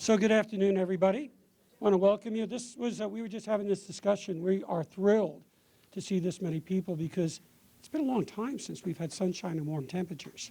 So good afternoon, everybody. I want to welcome you. We were just having this discussion. We are thrilled to see this many people because it's been a long time since we've had sunshine and warm temperatures.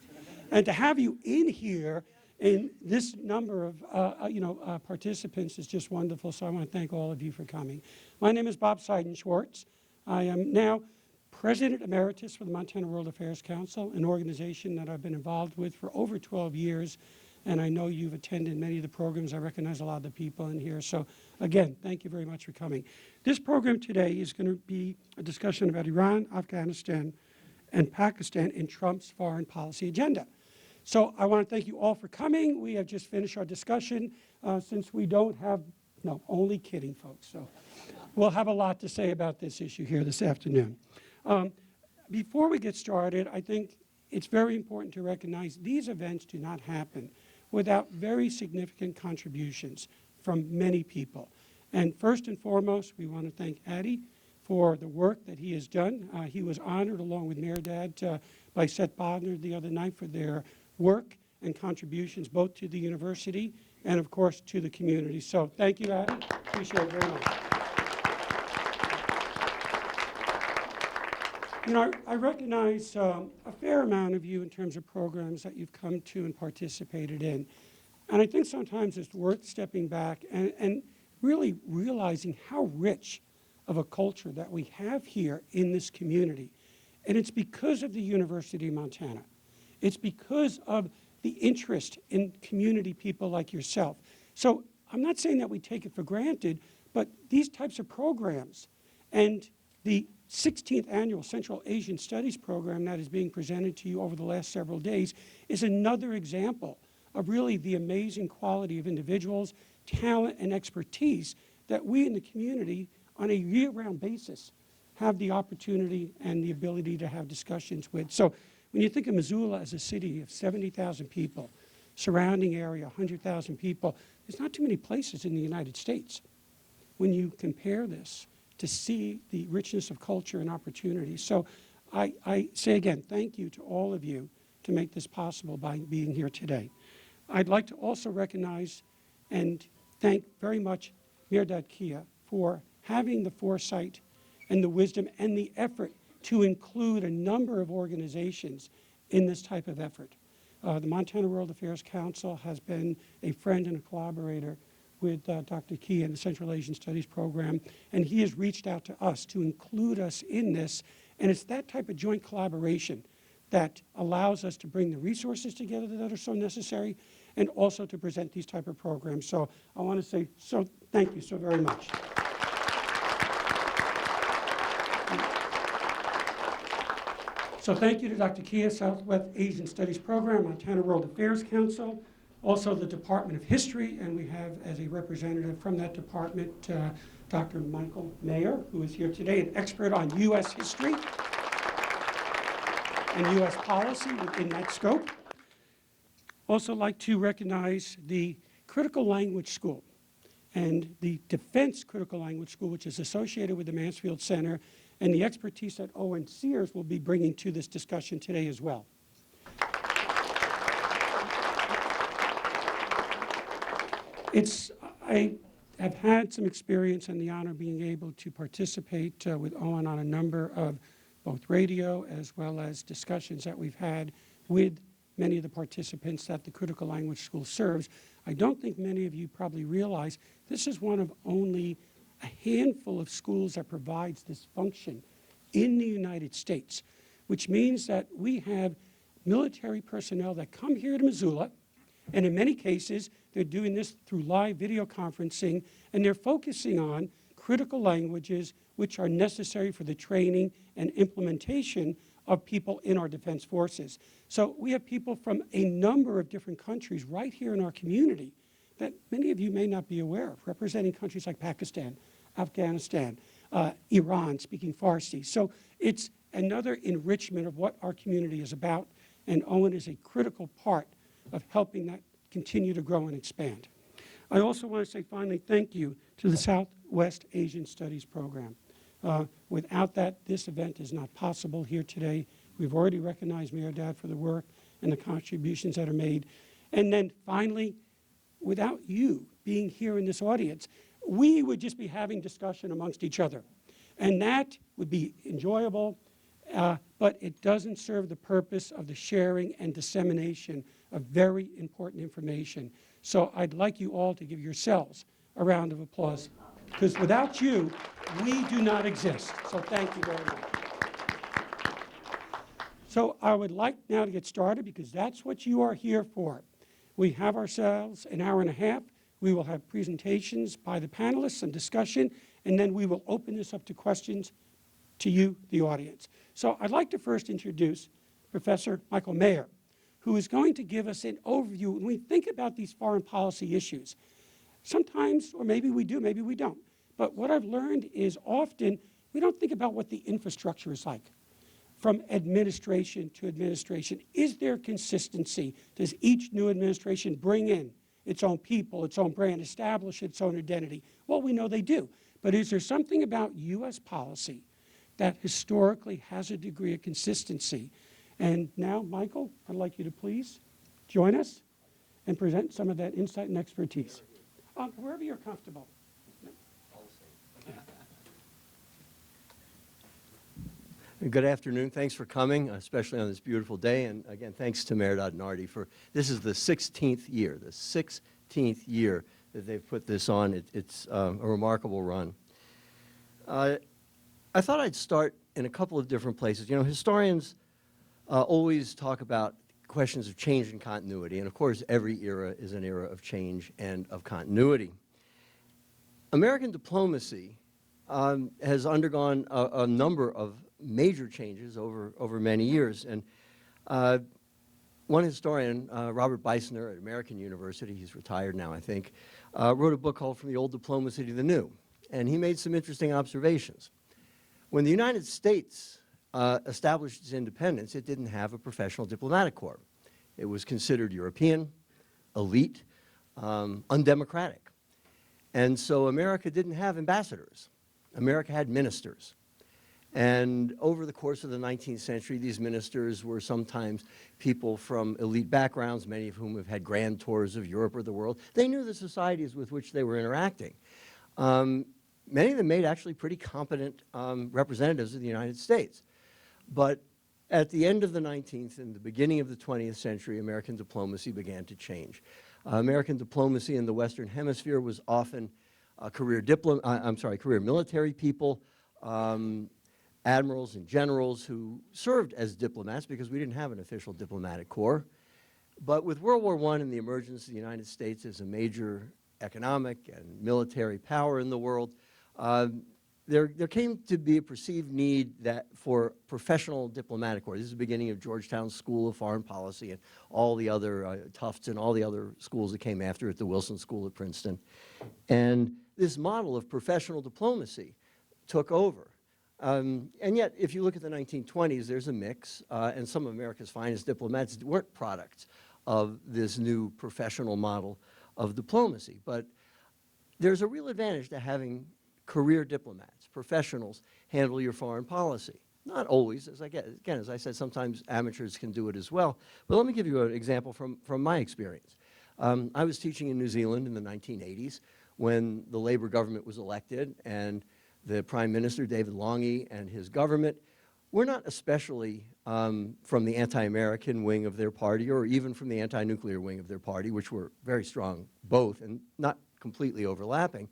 And to have you in here in this number of participants is just wonderful. So I want to thank all of you for coming. My name is Bob Seiden-Schwartz. I am now President Emeritus for the Montana World Affairs Council, an organization that I've been involved with for over 12 years. And I know you've attended many of the programs. I recognize a lot of the people in here. So again, thank you very much for coming. This program today is going to be a discussion about Iran, Afghanistan, and Pakistan in Trump's foreign policy agenda. So I want to thank you all for coming. We have just finished our discussion since we don't have, no, only kidding, folks. So we'll have a lot to say about this issue here this afternoon. Before we get started, I think it's very important to recognize these events do not happen without very significant contributions from many people. And first and foremost, we want to thank Adi for the work that he has done. He was honored along with Mehrdad by Seth Bodnar the other night for their work and contributions both to the university and of course to the community. So thank you, Adi. Appreciate it very much. You know, I recognize a fair amount of you in terms of programs that you've come to and participated in. And I think sometimes it's worth stepping back and really realizing how rich of a culture that we have here in this community. And it's because of the University of Montana. It's because of the interest in community people like yourself. So I'm not saying that we take it for granted, but these types of programs and the 16th Annual Central Asian Studies Program that is being presented to you over the last several days is another example of really the amazing quality of individuals, talent, and expertise that we in the community on a year-round basis have the opportunity and the ability to have discussions with. So when you think of Missoula as a city of 70,000 people, surrounding area, 100,000 people, there's not too many places in the United States. When you compare this to see the richness of culture and opportunity. So I say again, thank you to all of you to make this possible by being here today. I'd like to also recognize and thank very much Mehrdad Kia for having the foresight and the wisdom and the effort to include a number of organizations in this type of effort. The Montana World Affairs Council has been a friend and a collaborator with Dr. Kia and the Central Asian Studies Program, and he has reached out to us to include us in this, and it's that type of joint collaboration that allows us to bring the resources together that are so necessary and also to present these type of programs. So I want to say thank you so very much. So thank you to Dr. Kia, Southwest Asian Studies Program, Montana World Affairs Council, also the Department of History, and we have as a representative from that department, Dr. Michael Mayer, who is here today, an expert on U.S. history and U.S. policy within that scope. Also like to recognize the Critical Language School and the Defense Critical Language School, which is associated with the Mansfield Center, and the expertise that Owen Sears will be bringing to this discussion today as well. I have had some experience and the honor of being able to participate with Owen on a number of both radio as well as discussions that we've had with many of the participants that the Critical Language School serves. I don't think many of you probably realize this is one of only a handful of schools that provides this function in the United States, which means that we have military personnel that come here to Missoula, and in many cases, they're doing this through live video conferencing, and they're focusing on critical languages which are necessary for the training and implementation of people in our defense forces. So we have people from a number of different countries right here in our community that many of you may not be aware of, representing countries like Pakistan, Afghanistan, Iran, speaking Farsi. So it's another enrichment of what our community is about, and Owen is a critical part of helping that continue to grow and expand. I also want to say finally thank you to the Southwest Asian Studies Program. Without that, this event is not possible here today. We've already recognized Mehrdad for the work and the contributions that are made. And then finally, without you being here in this audience. We would just be having discussion amongst each other. And that would be enjoyable, but it doesn't serve the purpose of the sharing and dissemination of very important information. So I'd like you all to give yourselves a round of applause, because without you, we do not exist. So thank you very much. So I would like now to get started, because that's what you are here for. We have ourselves an hour and a half. We will have presentations by the panelists and discussion, and then we will open this up to questions to you, the audience. So I'd like to first introduce Professor Michael Mayer, who is going to give us an overview. When we think about these foreign policy issues, sometimes, or maybe we do, maybe we don't, but what I've learned is often we don't think about what the infrastructure is like from administration to administration. Is there consistency? Does each new administration bring in its own people, its own brand, establish its own identity? Well, we know they do. But is there something about U.S. policy that historically has a degree of consistency? And now, Michael, I'd like you to please join us and present some of that insight and expertise. Wherever you're comfortable. Good afternoon. Thanks for coming, especially on this beautiful day. And again, thanks to Meredith Nardi for, this is the 16th year that they've put this on. It's a remarkable run. I thought I'd start in a couple of different places. You know, historians always talk about questions of change and continuity. And of course, every era is an era of change and of continuity. American diplomacy has undergone a number of major changes over many years. And one historian, Robert Beisner at American University, he's retired now, I think, wrote a book called From the Old Diplomacy to the New. And he made some interesting observations. When the United States established its independence, it didn't have a professional diplomatic corps. It was considered European, elite, undemocratic. And so America didn't have ambassadors. America had ministers. And over the course of the 19th century, these ministers were sometimes people from elite backgrounds, many of whom have had grand tours of Europe or the world. They knew the societies with which they were interacting. Many of them made actually pretty competent representatives of the United States. But at the end of the 19th and the beginning of the 20th century, American diplomacy began to change. American diplomacy in the Western Hemisphere was often career military people, admirals and generals who served as diplomats because we didn't have an official diplomatic corps. But with World War I and the emergence of the United States as a major economic and military power in the world, there came to be a perceived need for professional diplomatic corps. This is the beginning of Georgetown's School of Foreign Policy and all the other, Tufts and all the other schools that came after it, the Wilson School at Princeton. And this model of professional diplomacy took over. And yet, if you look at the 1920s, there's a mix, and some of America's finest diplomats weren't products of this new professional model of diplomacy. But there's a real advantage to having career diplomats, professionals, handle your foreign policy. Not always, as I said, sometimes amateurs can do it as well. But let me give you an example from my experience. I was teaching in New Zealand in the 1980s when the Labour government was elected, and the Prime Minister, David Lange, and his government were not especially from the anti-American wing of their party or even from the anti-nuclear wing of their party, which were very strong both and not completely overlapping.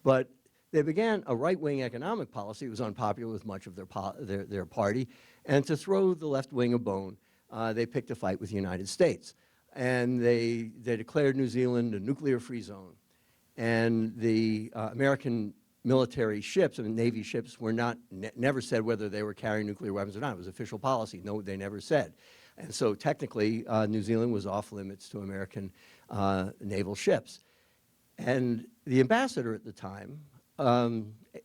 But they began a right-wing economic policy. It was unpopular with much of their party. And to throw the left wing a bone, they picked a fight with the United States. And they declared New Zealand a nuclear-free zone. And the American military ships, and Navy ships, were never said whether they were carrying nuclear weapons or not. It was official policy. No, they never said. And so technically, New Zealand was off limits to American naval ships. And the ambassador at the time,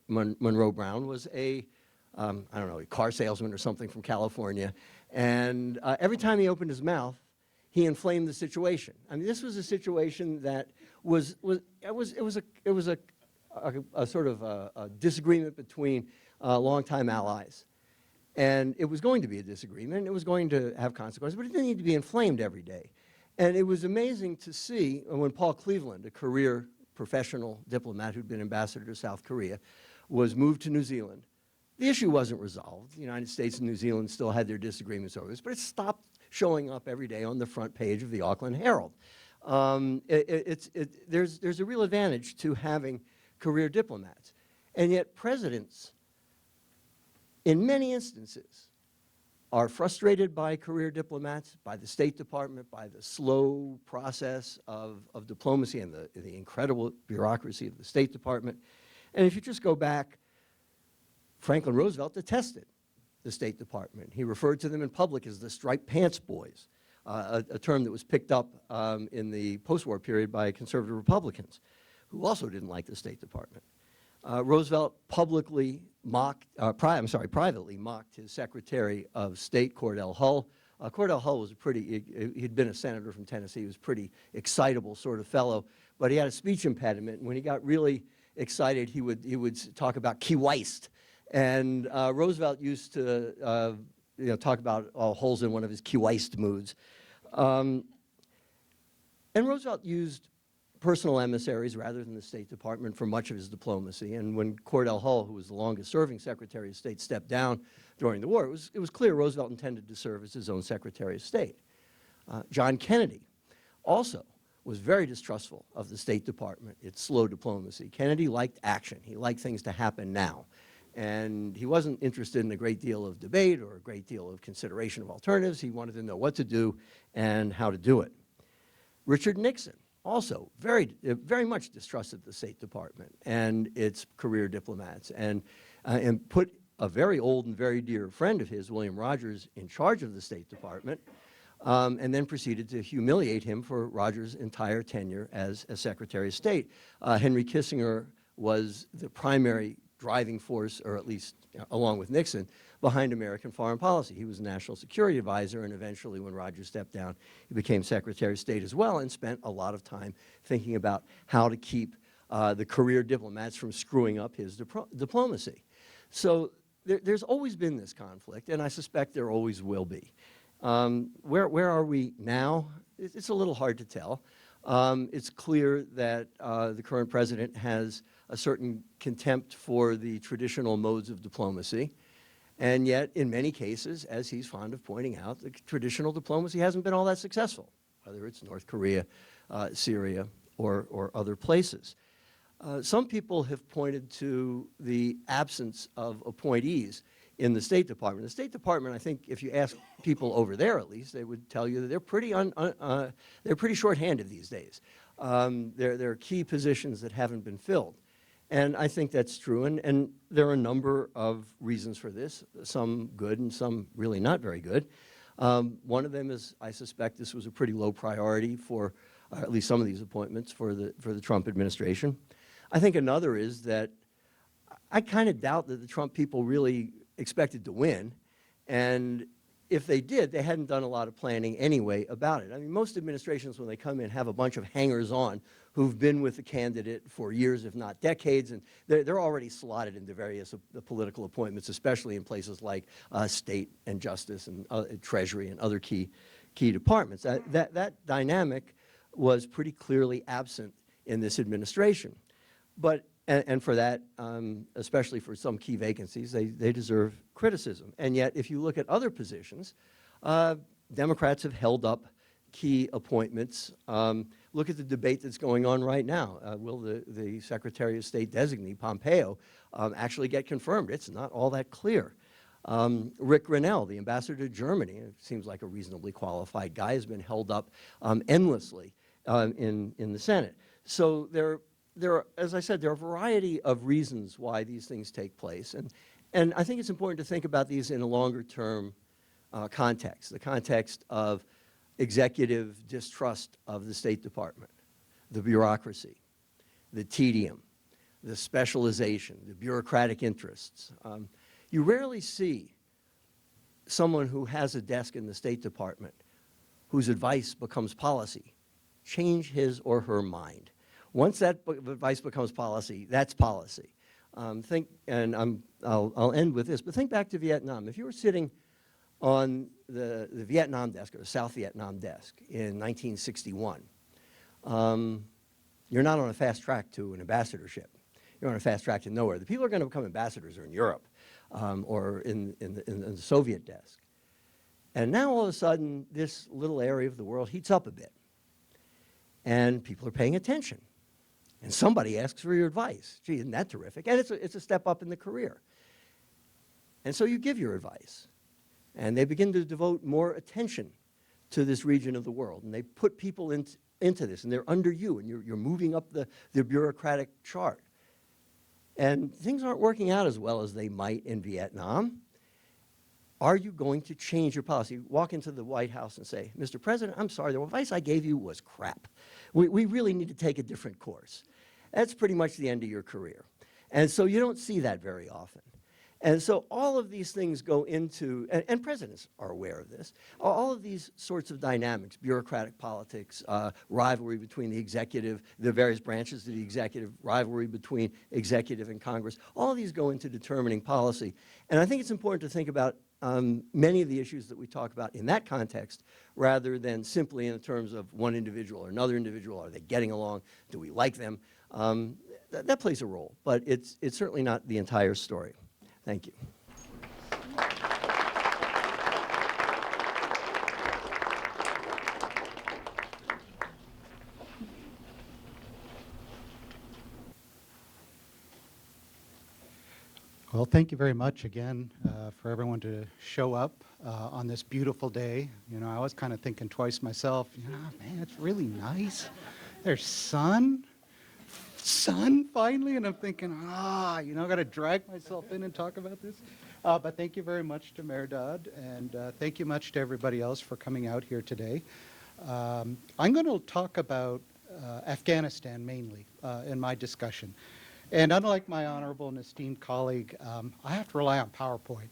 Monroe Brown, was I don't know, a car salesman or something from California. And every time he opened his mouth, he inflamed the situation. I mean, this was a situation that was a sort of a disagreement between longtime allies. And it was going to be a disagreement. It was going to have consequences, but it didn't need to be inflamed every day. And it was amazing to see when Paul Cleveland, a career professional diplomat who'd been ambassador to South Korea, was moved to New Zealand. The issue wasn't resolved. The United States and New Zealand still had their disagreements over this, but it stopped showing up every day on the front page of the Auckland Herald. There's a real advantage to having career diplomats. And yet presidents, in many instances, are frustrated by career diplomats, by the State Department, by the slow process of diplomacy and the incredible bureaucracy of the State Department. And if you just go back, Franklin Roosevelt detested the State Department. He referred to them in public as the striped pants boys, a term that was picked up in the post-war period by conservative Republicans, who also didn't like the State Department. Roosevelt publicly privately mocked his Secretary of State, Cordell Hull. Cordell Hull was he'd been a senator from Tennessee. He was a pretty excitable sort of fellow, but he had a speech impediment. And when he got really excited, he would talk about Key West. And Roosevelt used to talk about Hull's in one of his Key West moods. And Roosevelt used personal emissaries rather than the State Department for much of his diplomacy. And when Cordell Hull, who was the longest-serving Secretary of State, stepped down during the war, it was clear Roosevelt intended to serve as his own Secretary of State. John Kennedy also was very distrustful of the State Department, its slow diplomacy. Kennedy liked action. He liked things to happen now. And he wasn't interested in a great deal of debate or a great deal of consideration of alternatives. He wanted to know what to do and how to do it. Richard Nixon also very much distrusted the State Department and its career diplomats, and put a very old and very dear friend of his, William Rogers, in charge of the State Department, and then proceeded to humiliate him for Rogers' entire tenure as Secretary of State. Henry Kissinger was the primary driving force, or at least along with Nixon, behind American foreign policy. He was a national security advisor, and eventually when Rogers stepped down, he became Secretary of State as well, and spent a lot of time thinking about how to keep the career diplomats from screwing up his diplomacy. So there's always been this conflict, and I suspect there always will be. Where are we now? It's a little hard to tell. It's clear that the current president has a certain contempt for the traditional modes of diplomacy. And yet, in many cases, as he's fond of pointing out, the traditional diplomacy hasn't been all that successful, whether it's North Korea, Syria, or other places. Some people have pointed to the absence of appointees in the State Department. The State Department, I think, if you ask people over there at least, they would tell you that they're pretty short-handed these days. There are key positions that haven't been filled. And I think that's true, and there are a number of reasons for this, some good and some really not very good. One of them is, I suspect this was a pretty low priority for at least some of these appointments for the Trump administration. I think another is that I kind of doubt that the Trump people really expected to win, and if they did, they hadn't done a lot of planning anyway about it. I mean, most administrations, when they come in, have a bunch of hangers-on who've been with the candidate for years, if not decades, and they're already slotted into various political appointments, especially in places like state and justice and treasury and other key departments. That dynamic was pretty clearly absent in this administration. But and for that, especially for some key vacancies, they deserve criticism. And yet, if you look at other positions, Democrats have held up key appointments. Look at the debate that's going on right now. Will the Secretary of State designee, Pompeo, actually get confirmed? It's not all that clear. Rick Grenell, the ambassador to Germany, it seems like a reasonably qualified guy, has been held up endlessly in the Senate. So there are, as I said, there are a variety of reasons why these things take place. And I think it's important to think about these in a longer-term context, the context of executive distrust of the State Department, the bureaucracy, the tedium, the specialization, the bureaucratic interests. You rarely see someone who has a desk in the State Department whose advice becomes policy change his or her mind. Once that advice becomes policy, that's policy. I'll end with this, but think back to Vietnam. If you were sitting on the Vietnam desk, or the South Vietnam desk in 1961, You're not on a fast track to an ambassadorship. You're on a fast track to nowhere. The people who are going to become ambassadors are in Europe or in the Soviet desk. And now all of a sudden, this little area of the world heats up a bit. And people are paying attention. And somebody asks for your advice. Gee, isn't that terrific? And it's a step up in the career. And so you give your advice. And they begin to devote more attention to this region of the world. And they put people into this, and they're under you, and you're moving up the bureaucratic chart. And things aren't working out as well as they might in Vietnam. Are you going to change your policy? Walk into the White House and say, Mr. President, I'm sorry, the advice I gave you was crap. We really need to take a different course. That's pretty much the end of your career. And so you don't see that very often. And so all of these things go into, and presidents are aware of this, all of these sorts of dynamics, bureaucratic politics, rivalry between the executive, the various branches of the executive, rivalry between executive and Congress, all of these go into determining policy. And I think it's important to think about many of the issues that we talk about in that context, rather than simply in terms of one individual or another individual. Are they getting along? Do we like them? That plays a role, but it's certainly not the entire story. Thank you. Well, thank you very much again for everyone to show up on this beautiful day. You know, I was kind of thinking twice myself, you know, man, it's really nice. There's sun finally, and I'm thinking, you know, I got to drag myself in and talk about this. But thank you very much to Mayor Dodd, and thank you much to everybody else for coming out here today. I'm going to talk about Afghanistan mainly in my discussion. And unlike my honorable and esteemed colleague, I have to rely on PowerPoint.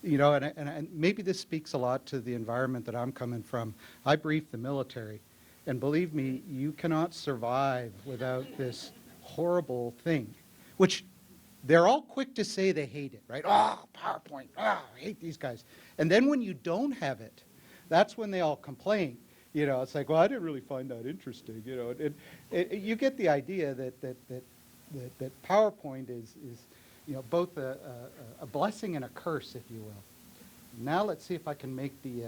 You know, and maybe this speaks a lot to the environment that I'm coming from. I briefed the military. And believe me, you cannot survive without this horrible thing, which they're all quick to say they hate it, right? Oh, PowerPoint, I hate these guys. And then when you don't have it, that's when they all complain. You know, it's like, well, I didn't really find that interesting. You know, you get the idea that PowerPoint is you know, both a blessing and a curse, if you will. Now let's see if I can make the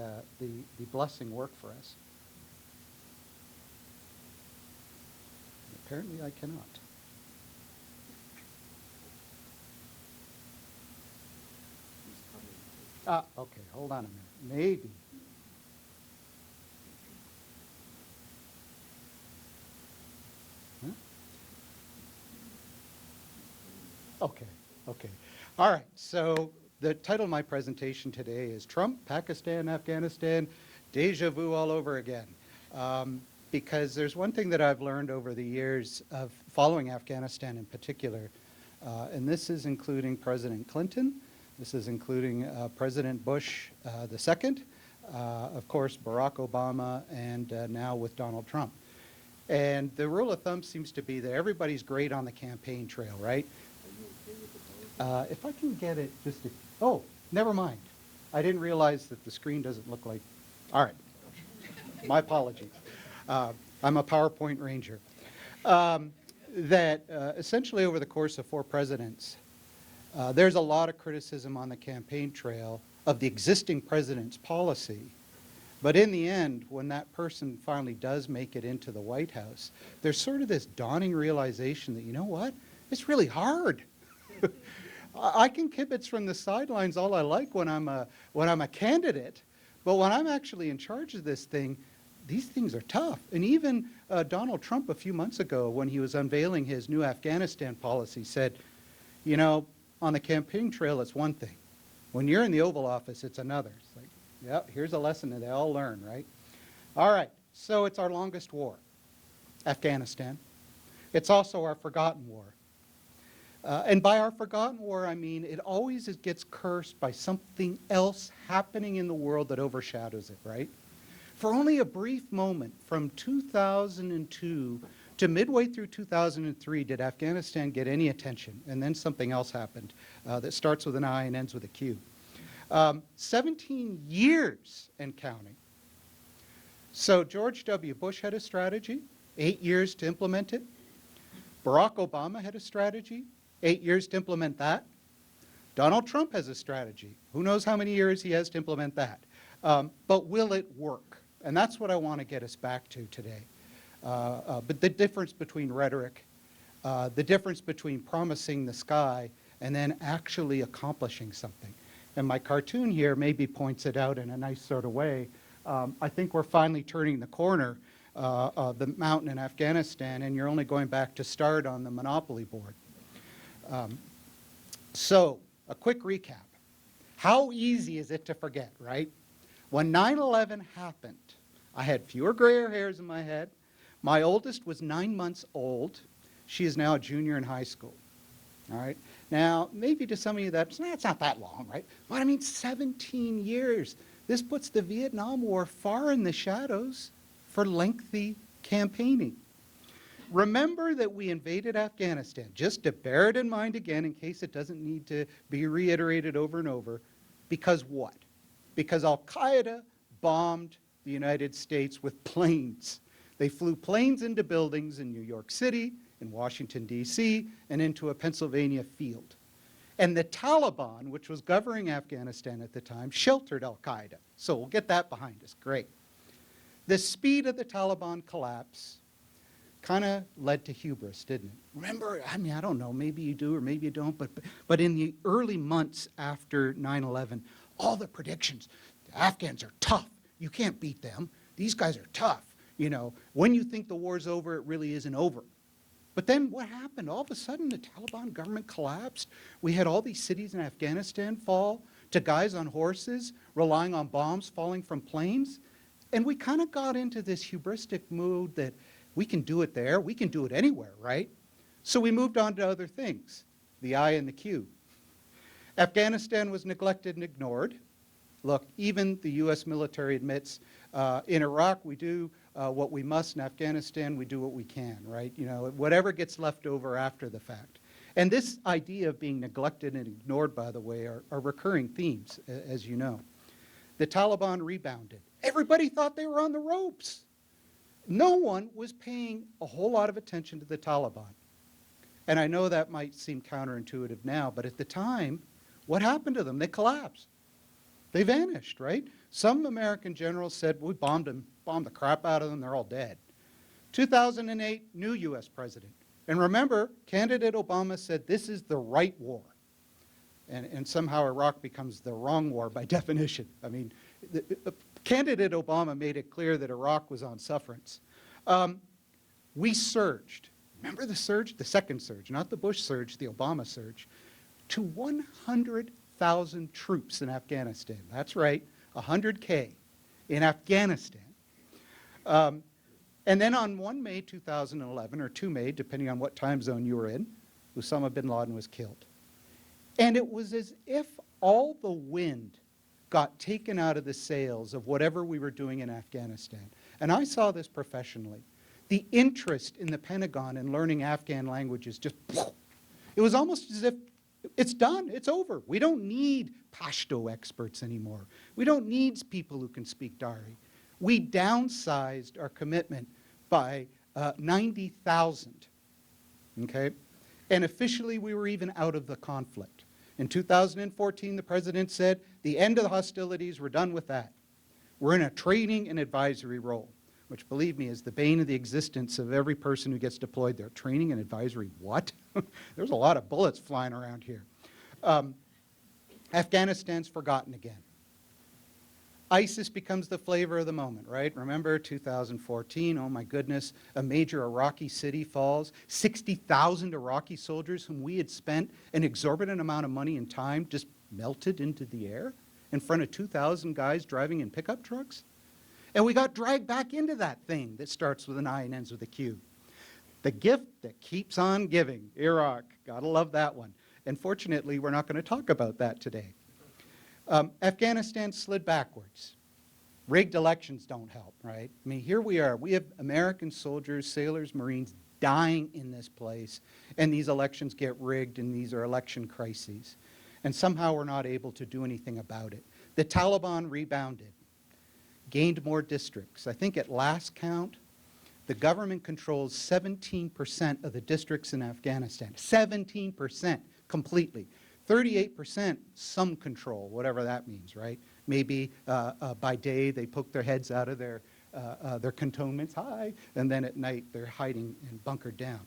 blessing work for us. Apparently I cannot. Okay, hold on a minute. Maybe. Huh? Okay. All right, so the title of my presentation today is Trump, Pakistan, Afghanistan, Deja Vu all over again. Because there's one thing that I've learned over the years of following Afghanistan in particular, and this is including President Clinton, this is including President Bush II, of course Barack Obama, and now with Donald Trump. And the rule of thumb seems to be that everybody's great on the campaign trail, right? If I can get it just to, oh, never mind. I didn't realize that the screen doesn't look like, all right, my apologies. I'm a PowerPoint ranger. That essentially over the course of 4 presidents, there's a lot of criticism on the campaign trail of the existing president's policy. But in the end, when that person finally does make it into the White House, there's sort of this dawning realization that, you know what, it's really hard. I can kibitz from the sidelines all I like when I'm a candidate, but when I'm actually in charge of this thing, these things are tough. And even Donald Trump a few months ago, when he was unveiling his new Afghanistan policy, said, you know, on the campaign trail, it's one thing. When you're in the Oval Office, it's another. It's like, yeah, here's a lesson that they all learn, right? All right, so it's our longest war, Afghanistan. It's also our forgotten war. And by our forgotten war, I mean it always gets cursed by something else happening in the world that overshadows it, right? For only a brief moment from 2002 to midway through 2003 did Afghanistan get any attention, and then something else happened that starts with an I and ends with a Q. 17 years and counting. So George W. Bush had a strategy, 8 years to implement it. Barack Obama had a strategy, 8 years to implement that. Donald Trump has a strategy. Who knows how many years he has to implement that? But will it work? And that's what I want to get us back to today. But the difference between rhetoric, the difference between promising the sky and then actually accomplishing something. And my cartoon here maybe points it out in a nice sort of way. I think we're finally turning the corner of the mountain in Afghanistan, and you're only going back to start on the Monopoly board. So, a quick recap. How easy is it to forget, right? When 9/11 happened, I had fewer gray hairs in my head. My oldest was 9 months old. She is now a junior in high school. All right? Now, maybe to some of you that's not that long, right? But I mean, 17 years. This puts the Vietnam War far in the shadows for lengthy campaigning. Remember that we invaded Afghanistan, just to bear it in mind again in case it doesn't need to be reiterated over and over, because what? Because Al-Qaeda bombed the United States with planes. They flew planes into buildings in New York City, in Washington, D.C., and into a Pennsylvania field. And the Taliban, which was governing Afghanistan at the time, sheltered Al-Qaeda. So we'll get that behind us. Great. The speed of the Taliban collapse kind of led to hubris, didn't it? Remember, I mean, I don't know, maybe you do or maybe you don't, but in the early months after 9/11, all the predictions, the Afghans are tough. You can't beat them. These guys are tough. You know, when you think the war's over, it really isn't over. But then what happened? All of a sudden, the Taliban government collapsed. We had all these cities in Afghanistan fall to guys on horses relying on bombs falling from planes. And we kind of got into this hubristic mood that we can do it there, we can do it anywhere, right? So we moved on to other things, the I and the Q. Afghanistan was neglected and ignored. Look, even the U.S. military admits in Iraq we do what we must, in Afghanistan we do what we can, right? You know, whatever gets left over after the fact. And this idea of being neglected and ignored, by the way, are recurring themes, as you know. The Taliban rebounded. Everybody thought they were on the ropes. No one was paying a whole lot of attention to the Taliban. And I know that might seem counterintuitive now, but at the time, what happened to them? They collapsed. They vanished, right? Some American generals said, we bombed them, bombed the crap out of them, they're all dead. 2008, new U.S. president. And remember, candidate Obama said this is the right war. And somehow Iraq becomes the wrong war by definition. I mean, candidate Obama made it clear that Iraq was on sufferance. We surged. Remember the surge? The second surge, not the Bush surge, the Obama surge, to 100,000 troops in Afghanistan. That's right, 100K in Afghanistan. And then on 1 May 2011, or 2 May, depending on what time zone you were in, Osama bin Laden was killed. And it was as if all the wind got taken out of the sails of whatever we were doing in Afghanistan. And I saw this professionally. The interest in the Pentagon in learning Afghan languages just, it was almost as if it's done, it's over. We don't need Pashto experts anymore. We don't need people who can speak Dari. We downsized our commitment by 90,000, okay? And officially we were even out of the conflict. In 2014, the president said, the end of the hostilities, we're done with that. We're in a training and advisory role, which, believe me, is the bane of the existence of every person who gets deployed there. Training and advisory, what? There's a lot of bullets flying around here. Afghanistan's forgotten again. ISIS becomes the flavor of the moment, right? Remember 2014, oh my goodness, a major Iraqi city falls. 60,000 Iraqi soldiers whom we had spent an exorbitant amount of money and time just melted into the air in front of 2,000 guys driving in pickup trucks. And we got dragged back into that thing that starts with an I and ends with a Q. The gift that keeps on giving, Iraq. Gotta love that one. And fortunately, we're not going to talk about that today. Afghanistan slid backwards. Rigged elections don't help, right? I mean, here we are. We have American soldiers, sailors, Marines dying in this place, and these elections get rigged, and these are election crises. And somehow we're not able to do anything about it. The Taliban rebounded, gained more districts. I think at last count, The government controls 17% of the districts in Afghanistan. 17% completely. 38% some control, whatever that means, right? Maybe by day they poke their heads out of their cantonments, hi, and then at night they're hiding and bunkered down.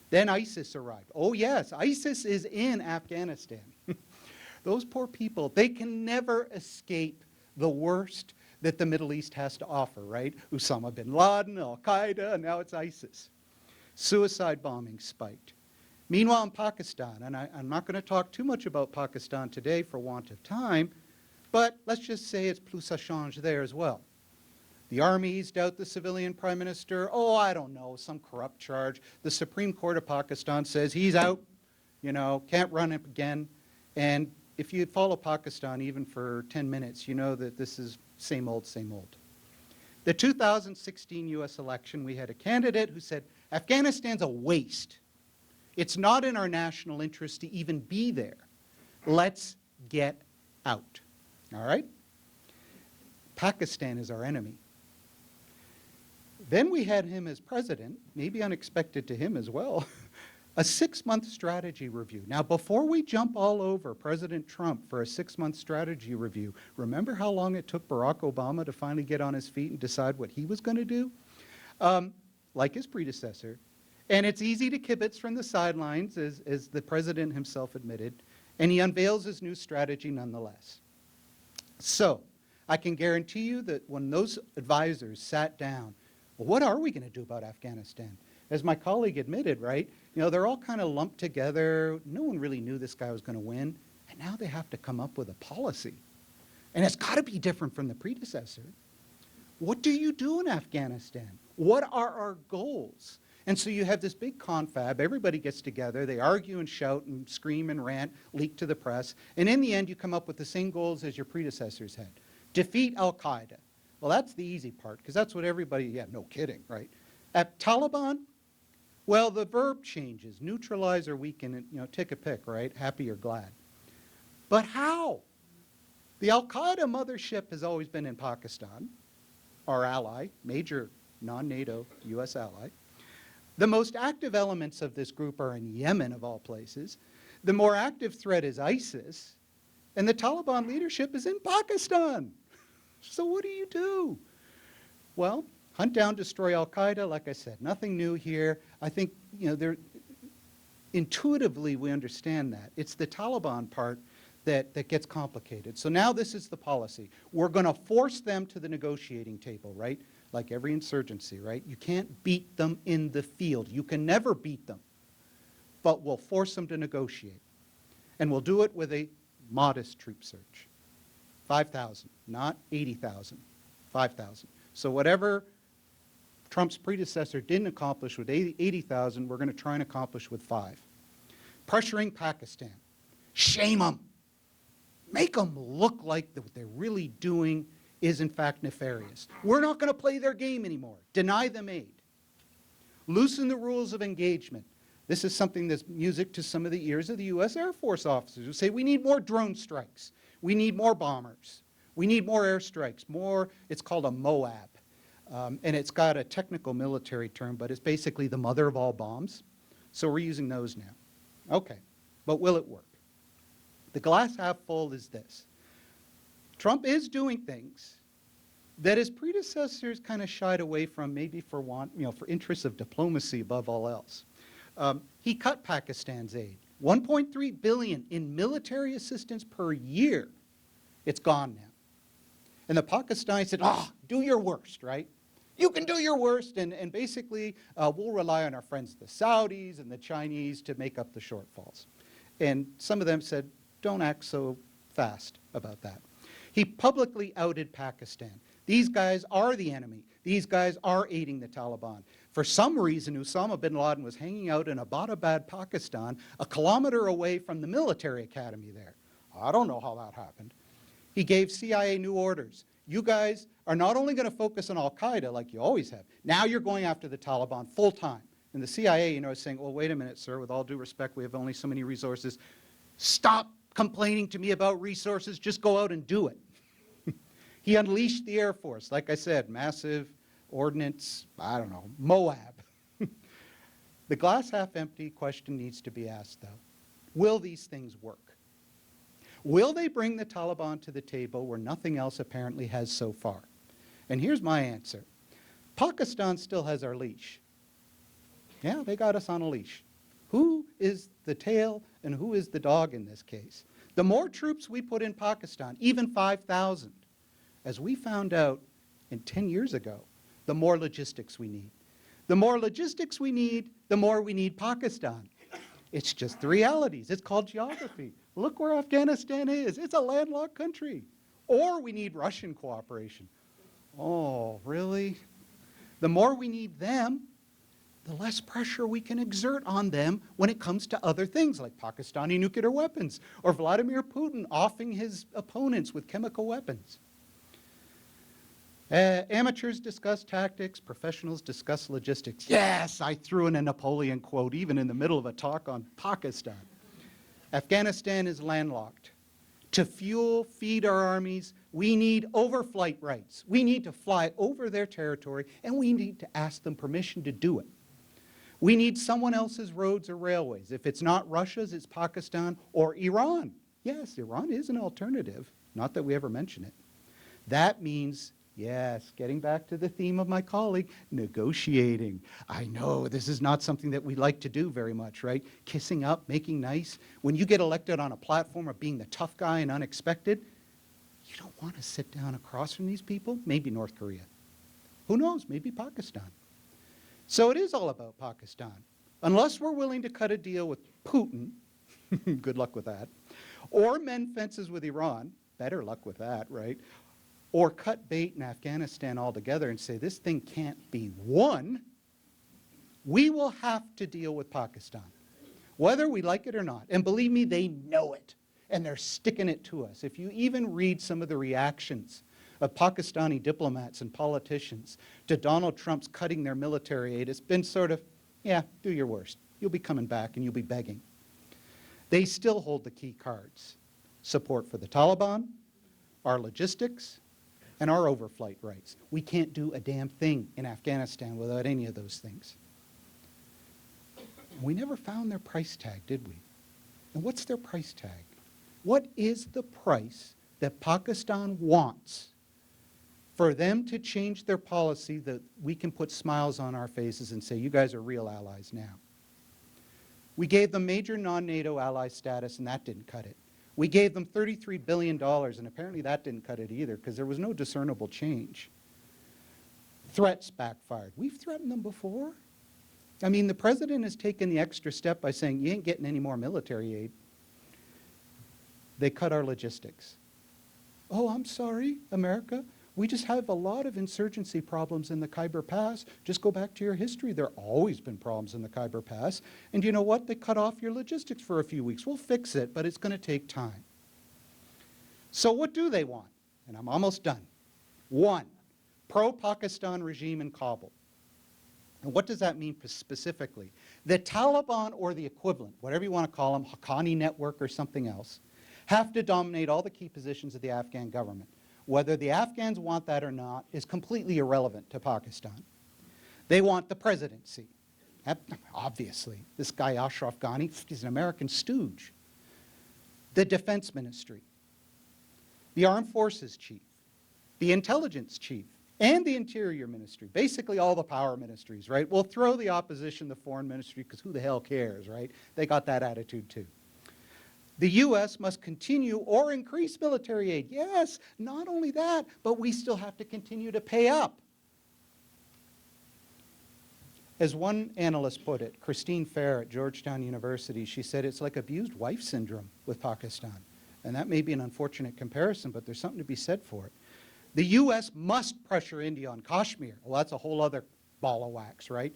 Then ISIS arrived. Oh yes, ISIS is in Afghanistan. Those poor people, they can never escape the worst that the Middle East has to offer, right? Osama bin Laden, Al-Qaeda, and now it's ISIS. Suicide bombing spiked. Meanwhile, in Pakistan, and I'm not going to talk too much about Pakistan today for want of time, but let's just say it's plus ça change there as well. The army eased out the civilian prime minister. Oh, I don't know, some corrupt charge. The Supreme Court of Pakistan says he's out, you know, can't run it again. And if you follow Pakistan even for 10 minutes, you know that this is same old, same old. The 2016 US election, we had a candidate who said, Afghanistan's a waste. It's not in our national interest to even be there. Let's get out. All right? Pakistan is our enemy. Then we had him as president, maybe unexpected to him as well, a 6-month strategy review. Now, before we jump all over President Trump for a 6-month strategy review, remember how long it took Barack Obama to finally get on his feet and decide what he was going to do? Like his predecessor. And it's easy to kibitz from the sidelines, as the president himself admitted, and he unveils his new strategy nonetheless. So, I can guarantee you that when those advisors sat down, well, what are we going to do about Afghanistan? As my colleague admitted, right, you know, they're all kind of lumped together. No one really knew this guy was going to win. And now they have to come up with a policy. And it's got to be different from the predecessor. What do you do in Afghanistan? What are our goals? And so you have this big confab. Everybody gets together. They argue and shout and scream and rant, leak to the press. And in the end, you come up with the same goals as your predecessors had. Defeat al-Qaeda. Well, that's the easy part, because that's what everybody, yeah, no kidding, right? At Taliban, well, the verb changes. Neutralize or weaken, you know, take a pick, right? Happy or glad. But how? The al-Qaeda mothership has always been in Pakistan, our ally, major non-NATO U.S. ally. The most active elements of this group are in Yemen, of all places. The more active threat is ISIS, and the Taliban leadership is in Pakistan. So what do you do? Well, hunt down, destroy al-Qaeda, like I said, nothing new here. I think, you know, intuitively we understand that. It's the Taliban part that gets complicated. So now this is the policy. We're going to force them to the negotiating table, right? Like every insurgency, right? You can't beat them in the field. You can never beat them. But we'll force them to negotiate. And we'll do it with a modest troop surge. 5,000, not 80,000, 5,000. So whatever Trump's predecessor didn't accomplish with 80,000, we're going to try and accomplish with 5. Pressuring Pakistan. Shame them. Make them look like what they're really doing is in fact nefarious. We're not going to play their game anymore. Deny them aid. Loosen the rules of engagement. This is something that's music to some of the ears of the U.S. Air Force officers who say we need more drone strikes. We need more bombers. We need more airstrikes, more, it's called a MOAB. And it's got a technical military term, but it's basically the mother of all bombs. So we're using those now. Okay, but will it work? The glass half full is this. Trump is doing things that his predecessors kind of shied away from, maybe for for interests of diplomacy above all else. He cut Pakistan's aid. $1.3 billion in military assistance per year. It's gone now. And the Pakistanis said, do your worst, right? You can do your worst, and basically we'll rely on our friends the Saudis and the Chinese to make up the shortfalls. And some of them said, don't act so fast about that. He publicly outed Pakistan. These guys are the enemy. These guys are aiding the Taliban. For some reason, Osama bin Laden was hanging out in Abbottabad, Pakistan, a kilometer away from the military academy there. I don't know how that happened. He gave CIA new orders. You guys are not only going to focus on al-Qaeda like you always have, now you're going after the Taliban full time. And the CIA, is saying, well, wait a minute, sir, with all due respect, we have only so many resources. Stop complaining to me about resources, just go out and do it. He unleashed the Air Force, like I said, massive ordnance, I don't know, Moab. The glass half empty question needs to be asked, though. Will these things work? Will they bring the Taliban to the table where nothing else apparently has so far? And here's my answer. Pakistan still has our leash. Yeah, they got us on a leash. Who is the tail and who is the dog in this case? The more troops we put in Pakistan, even 5,000, as we found out 10 years ago, the more logistics we need. The more logistics we need, the more we need Pakistan. It's just the realities. It's called geography. Look where Afghanistan is. It's a landlocked country. Or we need Russian cooperation. Oh, really? The more we need them, the less pressure we can exert on them when it comes to other things like Pakistani nuclear weapons or Vladimir Putin offing his opponents with chemical weapons. Amateurs discuss tactics, professionals discuss logistics. Yes, I threw in a Napoleon quote even in the middle of a talk on Pakistan. Afghanistan is landlocked. To fuel, feed our armies, we need overflight rights. We need to fly over their territory, and we need to ask them permission to do it. We need someone else's roads or railways. If it's not Russia's, it's Pakistan or Iran. Yes, Iran is an alternative, not that we ever mention it. That means, yes, getting back to the theme of my colleague, negotiating. I know this is not something that we like to do very much, right? Kissing up, making nice. When you get elected on a platform of being the tough guy and unexpected, you don't want to sit down across from these people. Maybe North Korea. Who knows? Maybe Pakistan. So it is all about Pakistan. Unless we're willing to cut a deal with Putin, good luck with that, or mend fences with Iran, better luck with that, right? Or cut bait in Afghanistan altogether and say this thing can't be won, we will have to deal with Pakistan, whether we like it or not. And believe me, they know it, and they're sticking it to us. If you even read some of the reactions of Pakistani diplomats and politicians to Donald Trump's cutting their military aid, it's been sort of, yeah, do your worst. You'll be coming back and you'll be begging. They still hold the key cards. Support for the Taliban, our logistics, and our overflight rights. We can't do a damn thing in Afghanistan without any of those things. We never found their price tag, did we? And what's their price tag? What is the price that Pakistan wants for them to change their policy that we can put smiles on our faces and say, you guys are real allies now? We gave them major non-NATO ally status, and that didn't cut it. We gave them $33 billion, and apparently that didn't cut it either, because there was no discernible change. Threats backfired. We've threatened them before. I mean, the president has taken the extra step by saying, you ain't getting any more military aid. They cut our logistics. Oh, I'm sorry, America. We just have a lot of insurgency problems in the Khyber Pass. Just go back to your history. There have always been problems in the Khyber Pass. And you know what? They cut off your logistics for a few weeks. We'll fix it, but it's going to take time. So what do they want? And I'm almost done. One, pro-Pakistan regime in Kabul. And what does that mean specifically? The Taliban or the equivalent, whatever you want to call them, Haqqani network or something else, have to dominate all the key positions of the Afghan government. Whether the Afghans want that or not is completely irrelevant to Pakistan. They want the presidency. Obviously, this guy Ashraf Ghani, he's an American stooge. The defense ministry, the armed forces chief, the intelligence chief, and the interior ministry, basically all the power ministries, right? We'll throw the opposition, the foreign ministry, because who the hell cares, right? They got that attitude too. The U.S. must continue or increase military aid. Yes, not only that, but we still have to continue to pay up. As one analyst put it, Christine Fair at Georgetown University, she said it's like abused wife syndrome with Pakistan. And that may be an unfortunate comparison, but there's something to be said for it. The U.S. must pressure India on Kashmir. Well, that's a whole other ball of wax, right?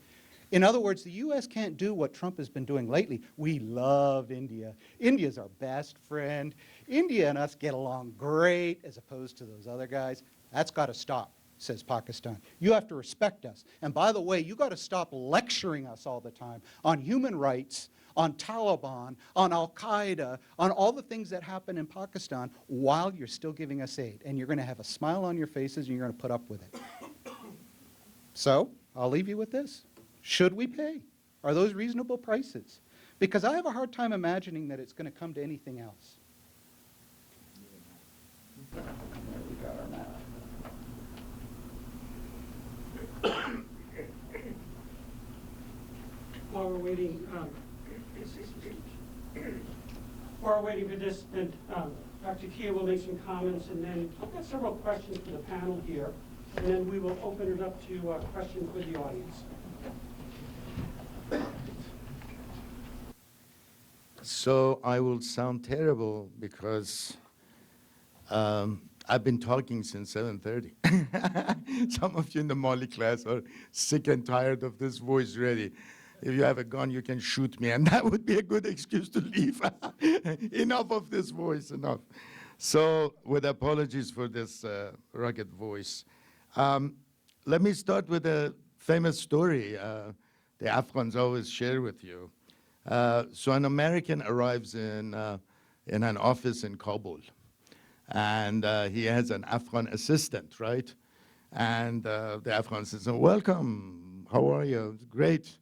In other words, the U.S. can't do what Trump has been doing lately. We love India. India's our best friend. India and us get along great as opposed to those other guys. That's got to stop, says Pakistan. You have to respect us. And by the way, you got to stop lecturing us all the time on human rights, on Taliban, on Al-Qaeda, on all the things that happen in Pakistan while you're still giving us aid. And you're going to have a smile on your faces and you're going to put up with it. So I'll leave you with this. Should we pay? Are those reasonable prices? Because I have a hard time imagining that it's going to come to anything else. We got our map. While we're waiting, while we're waiting for this, then Dr. Kia will make some comments, and then I've got several questions for the panel here, and then we will open it up to questions with the audience. So I will sound terrible because I've been talking since 7:30. Some of you in the Mali class are sick and tired of this voice already. If you have a gun, you can shoot me, and that would be a good excuse to leave. Enough of this voice, enough. So with apologies for this rugged voice. Let me start with a famous story the Afghans always share with you. So an American arrives in an office in Kabul, and he has an Afghan assistant, right? And the Afghan says, welcome, how are you? Great.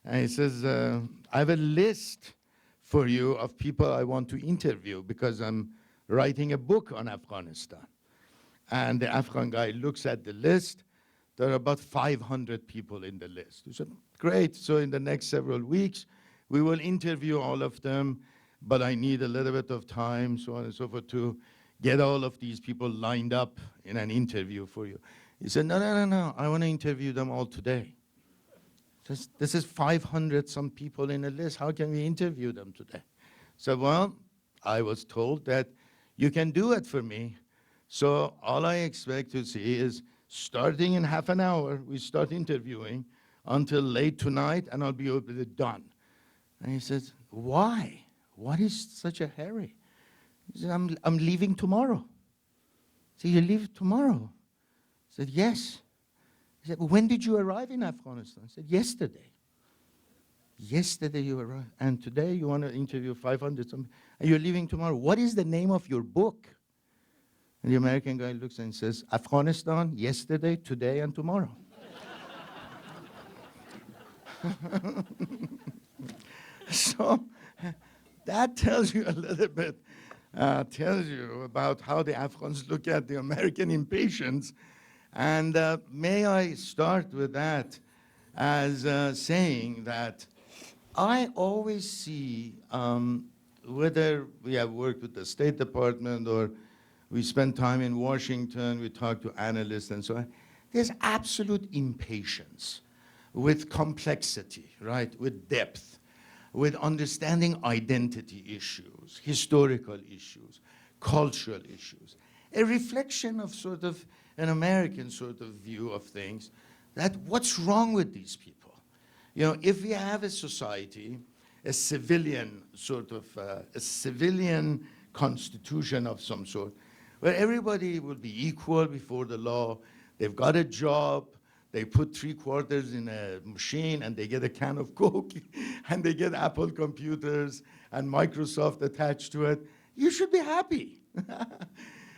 And he says, I have a list for you of people I want to interview because I'm writing a book on Afghanistan. And the Afghan guy looks at the list. There are about 500 people in the list. He said, great, so in the next several weeks, we will interview all of them, but I need a little bit of time, so on and so forth, to get all of these people lined up in an interview for you. He said, no, I want to interview them all today. This is 500 some people in a list. How can we interview them today? So, well, I was told that you can do it for me. So all I expect to see is starting in half an hour, we start interviewing until late tonight, and I'll be able to done. And he says, why? What is such a hurry? He said, I'm leaving tomorrow. So you leave tomorrow? I said, yes. He said, well, when did you arrive in Afghanistan? I said, yesterday. Yesterday you arrived, and today you want to interview 500 some, and you're leaving tomorrow. What is the name of your book? And the American guy looks and says, Afghanistan, yesterday, today, and tomorrow. So that tells you a little bit, tells you about how the Afghans look at the American impatience. And may I start with that as saying that I always see, whether we have worked with the State Department or we spend time in Washington, we talk to analysts and so on, there's absolute impatience with complexity, right, with depth, with understanding identity issues, historical issues, cultural issues, a reflection of sort of an American sort of view of things, that what's wrong with these people? You know, if we have a society, a civilian sort of, a civilian constitution of some sort, where everybody will be equal before the law, they've got a job, they put 3/4 in a machine and they get a can of Coke and they get Apple computers and Microsoft attached to it, you should be happy.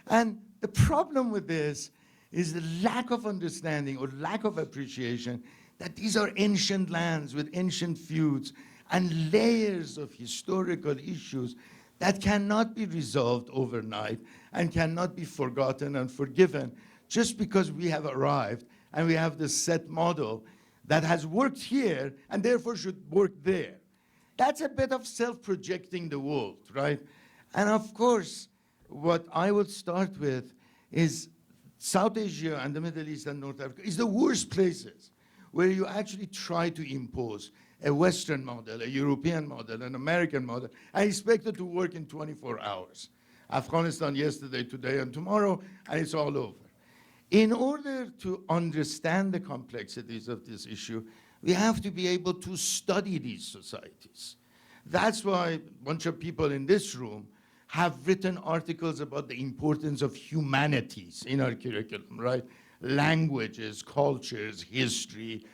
And the problem with this is the lack of understanding or lack of appreciation that these are ancient lands with ancient feuds and layers of historical issues that cannot be resolved overnight and cannot be forgotten and forgiven just because we have arrived and we have this set model that has worked here and therefore should work there. That's a bit of self-projecting the world, right? And of course, what I would start with is South Asia and the Middle East and North Africa is the worst places where you actually try to impose a Western model, a European model, an American model, and expect it to work in 24 hours. Afghanistan yesterday, today, and tomorrow, and it's all over. In order to understand the complexities of this issue, we have to be able to study these societies. That's why a bunch of people in this room have written articles about the importance of humanities in our curriculum, right? Languages, cultures, history,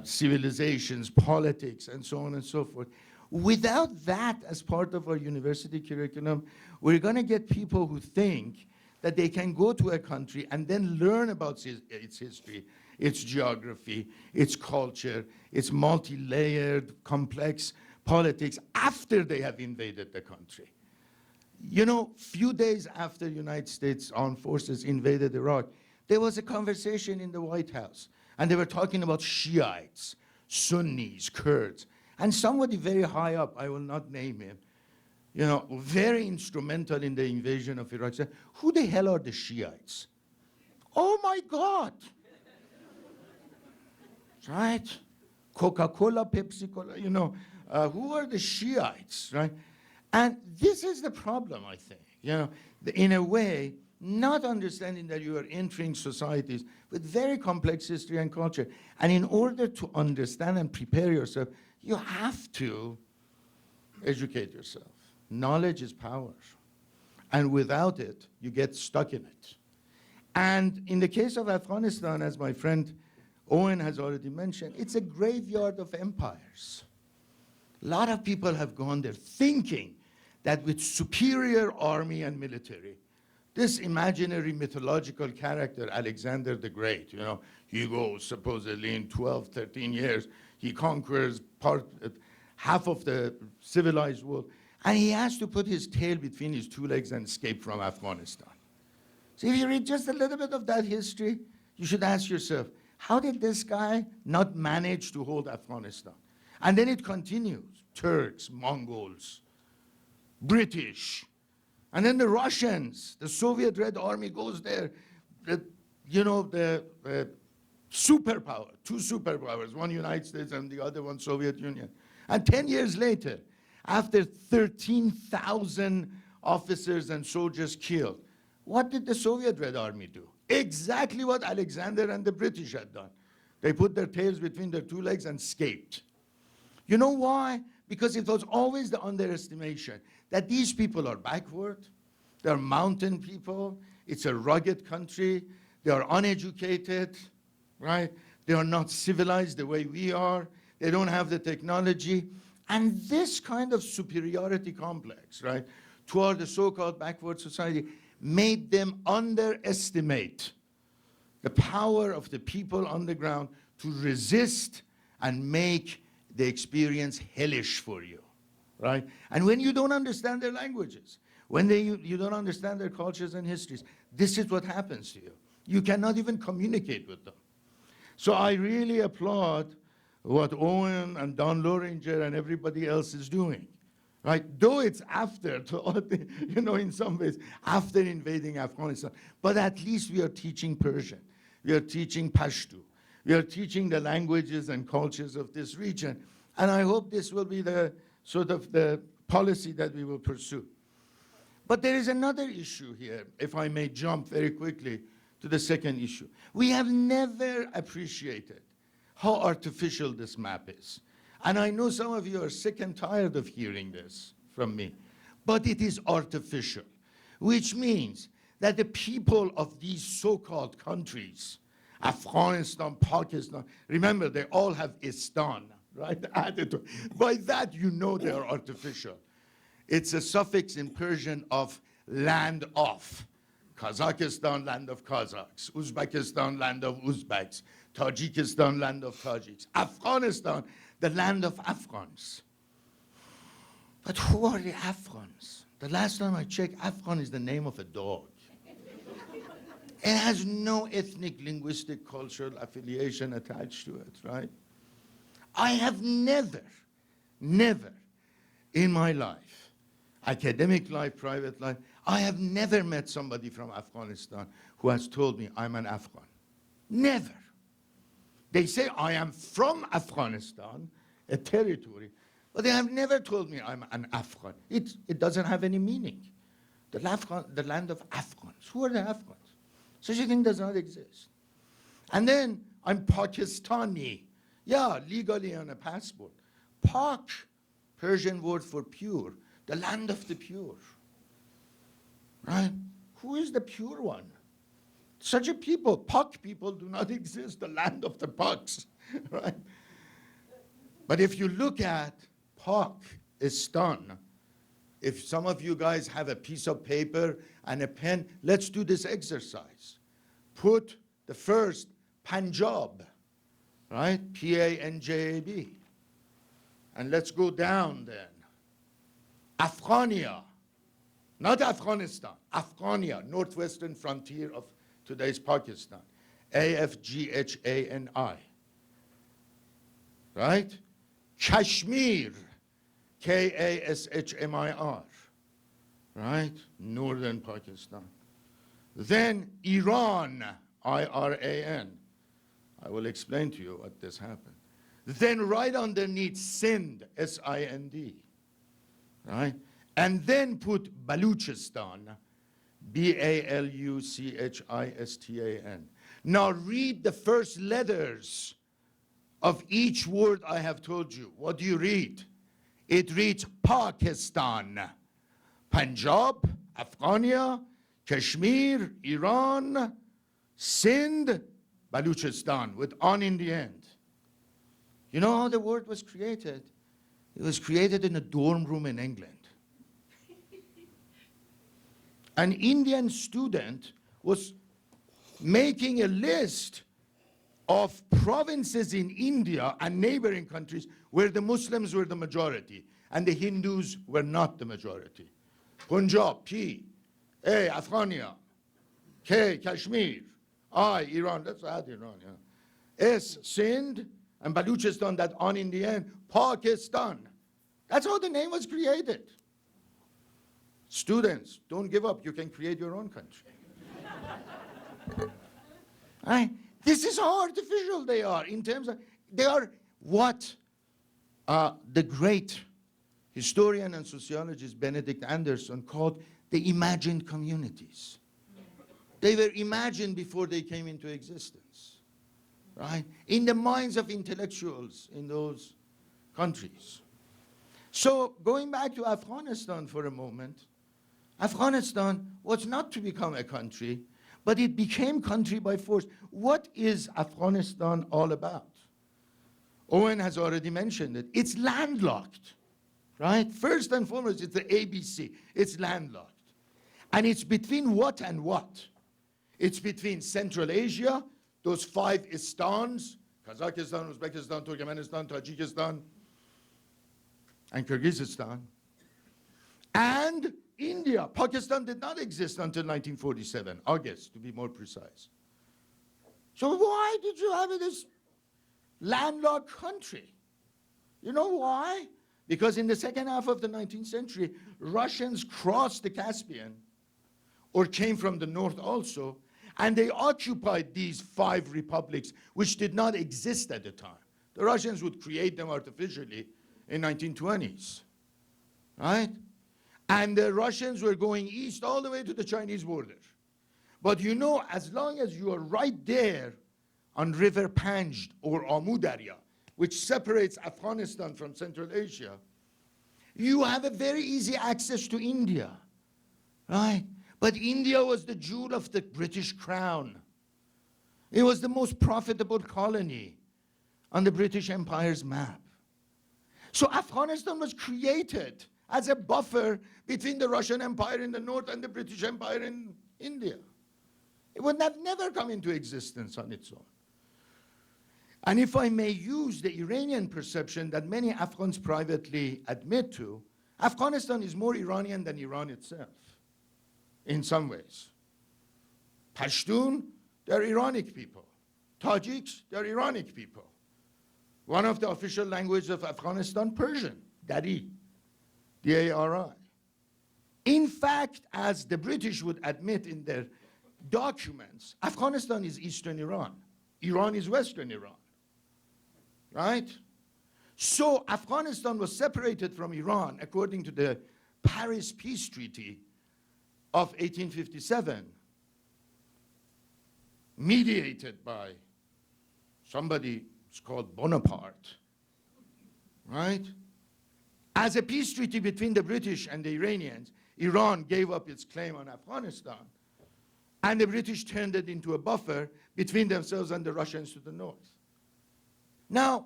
civilizations, politics, and so on and so forth. Without that as part of our university curriculum, we're going to get people who think that they can go to a country and then learn about its history, its geography, its culture, its multi-layered, complex politics after they have invaded the country. You know, few days after United States Armed Forces invaded Iraq, there was a conversation in the White House, and they were talking about Shiites, Sunnis, Kurds, and somebody very high up, I will not name him, you know, very instrumental in the invasion of Iraq, said, who the hell are the Shiites? Oh my God! Right? Coca-Cola, Pepsi-Cola, you know, who are the Shiites, right? And this is the problem, I think, you know, in a way, not understanding that you are entering societies with very complex history and culture. And in order to understand and prepare yourself, you have to educate yourself. Knowledge is power. And without it, you get stuck in it. And in the case of Afghanistan, as my friend Owen has already mentioned, it's a graveyard of empires. A lot of people have gone there thinking that with superior army and military, this imaginary mythological character, Alexander the Great, you know, he goes supposedly in 12, 13 years, he conquers half of the civilized world, and he has to put his tail between his two legs and escape from Afghanistan. So if you read just a little bit of that history, you should ask yourself, how did this guy not manage to hold Afghanistan? And then it continues, Turks, Mongols, British, and then the Russians, the Soviet Red Army goes there, you know, the superpower, two superpowers, one United States and the other one Soviet Union. And 10 years later, after 13,000 officers and soldiers killed, what did the Soviet Red Army do? Exactly what Alexander and the British had done. They put their tails between their two legs and escaped. You know why? Because it was always the underestimation that these people are backward, they're mountain people, it's a rugged country, they are uneducated, right? They are not civilized the way we are, they don't have the technology. And this kind of superiority complex, right, toward the so-called backward society made them underestimate the power of the people on the ground to resist and make the experience hellish for you, right? And when you don't understand their languages, when you don't understand their cultures and histories, this is what happens to you. You cannot even communicate with them. So I really applaud what Owen and Don Loringer and everybody else is doing, right? Though it's after, you know, in some ways, after invading Afghanistan, but at least we are teaching Persian, we are teaching Pashto, we are teaching the languages and cultures of this region, and I hope this will be the sort of the policy that we will pursue. But there is another issue here, if I may jump very quickly to the second issue. We have never appreciated how artificial this map is. And I know some of you are sick and tired of hearing this from me, but it is artificial, which means that the people of these so-called countries, Afghanistan, Pakistan, remember they all have Istan, right, added. By that you know they are artificial. It's a suffix in Persian of land of. Kazakhstan, land of Kazakhs. Uzbekistan, land of Uzbeks. Tajikistan, land of Tajiks. Afghanistan, the land of Afghans. But who are the Afghans? The last time I checked, Afghan is the name of a dog. It has no ethnic, linguistic, cultural affiliation attached to it, right? I have never in my life, academic life, private life, I have never met somebody from Afghanistan who has told me I'm an Afghan. Never. They say I am from Afghanistan, a territory, but they have never told me I'm an Afghan. It doesn't have any meaning. The land of Afghans. Who are the Afghans? Such a thing does not exist. And then I'm Pakistani. Yeah, legally on a passport. Pak, Persian word for pure, the land of the pure. Right? Who is the pure one? Such a people, Pak people do not exist, the land of the Paks, right? But if you look at Pakistan, if some of you guys have a piece of paper and a pen. Let's do this exercise. Put the first Punjab, right? P-A-N-J-A-B. And let's go down then. Afghania, not Afghanistan, Afghania, northwestern frontier of today's Pakistan. A-F-G-H-A-N-I. Right? Kashmir, K-A-S-H-M-I-R. Right? Northern Pakistan. Then Iran, I-R-A-N. I will explain to you what this happened. Then right underneath Sindh, S-I-N-D. Right? And then put Baluchistan, B-A-L-U-C-H-I-S-T-A-N. Now read the first letters of each word I have told you. What do you read? It reads Pakistan, Punjab, Afghania, Kashmir, Iran, Sindh, Baluchistan, with on in the end. You know how the word was created? It was created in a dorm room in England. An Indian student was making a list of provinces in India and neighboring countries where the Muslims were the majority and the Hindus were not the majority. Punjab, P. A, Afghania. K, Kashmir. I, Iran. That's add Iran, yeah. S, Sindh. And Baluchistan, that on in the end, Pakistan. That's how the name was created. Students, don't give up. You can create your own country. Right? This is how artificial they are in terms of, they are what the great historian and sociologist Benedict Anderson called the imagined communities. They were imagined before they came into existence, right? In the minds of intellectuals in those countries. So going back to Afghanistan for a moment, Afghanistan was not to become a country, but it became country by force. What is Afghanistan all about? Owen has already mentioned it. It's landlocked, right? First and foremost, it's the ABC. It's landlocked. And it's between what and what? It's between Central Asia, those 5 Istans, Kazakhstan, Uzbekistan, Turkmenistan, Tajikistan, and Kyrgyzstan, and India. Pakistan did not exist until 1947, August, to be more precise. So why did you have this landlocked country? You know why? Because in the second half of the 19th century, Russians crossed the Caspian, or came from the north also, and they occupied these 5 republics, which did not exist at the time. The Russians would create them artificially in 1920s, right? And the Russians were going east all the way to the Chinese border. But you know, as long as you are right there on River Panj or Amu Darya, which separates Afghanistan from Central Asia, you have a very easy access to India, right? But India was the jewel of the British crown. It was the most profitable colony on the British Empire's map. So Afghanistan was created as a buffer between the Russian Empire in the north and the British Empire in India. It would have never come into existence on its own. And if I may use the Iranian perception that many Afghans privately admit to, Afghanistan is more Iranian than Iran itself, in some ways. Pashtun, they're Iranic people. Tajiks, they're Iranic people. One of the official languages of Afghanistan, Persian, Dari, D-A-R-I. In fact, as the British would admit in their documents, Afghanistan is Eastern Iran. Iran is Western Iran, right? So Afghanistan was separated from Iran according to the Paris Peace Treaty of 1857, mediated by somebody who's called Bonaparte, right? As a peace treaty between the British and the Iranians, Iran gave up its claim on Afghanistan, and the British turned it into a buffer between themselves and the Russians to the north. Now,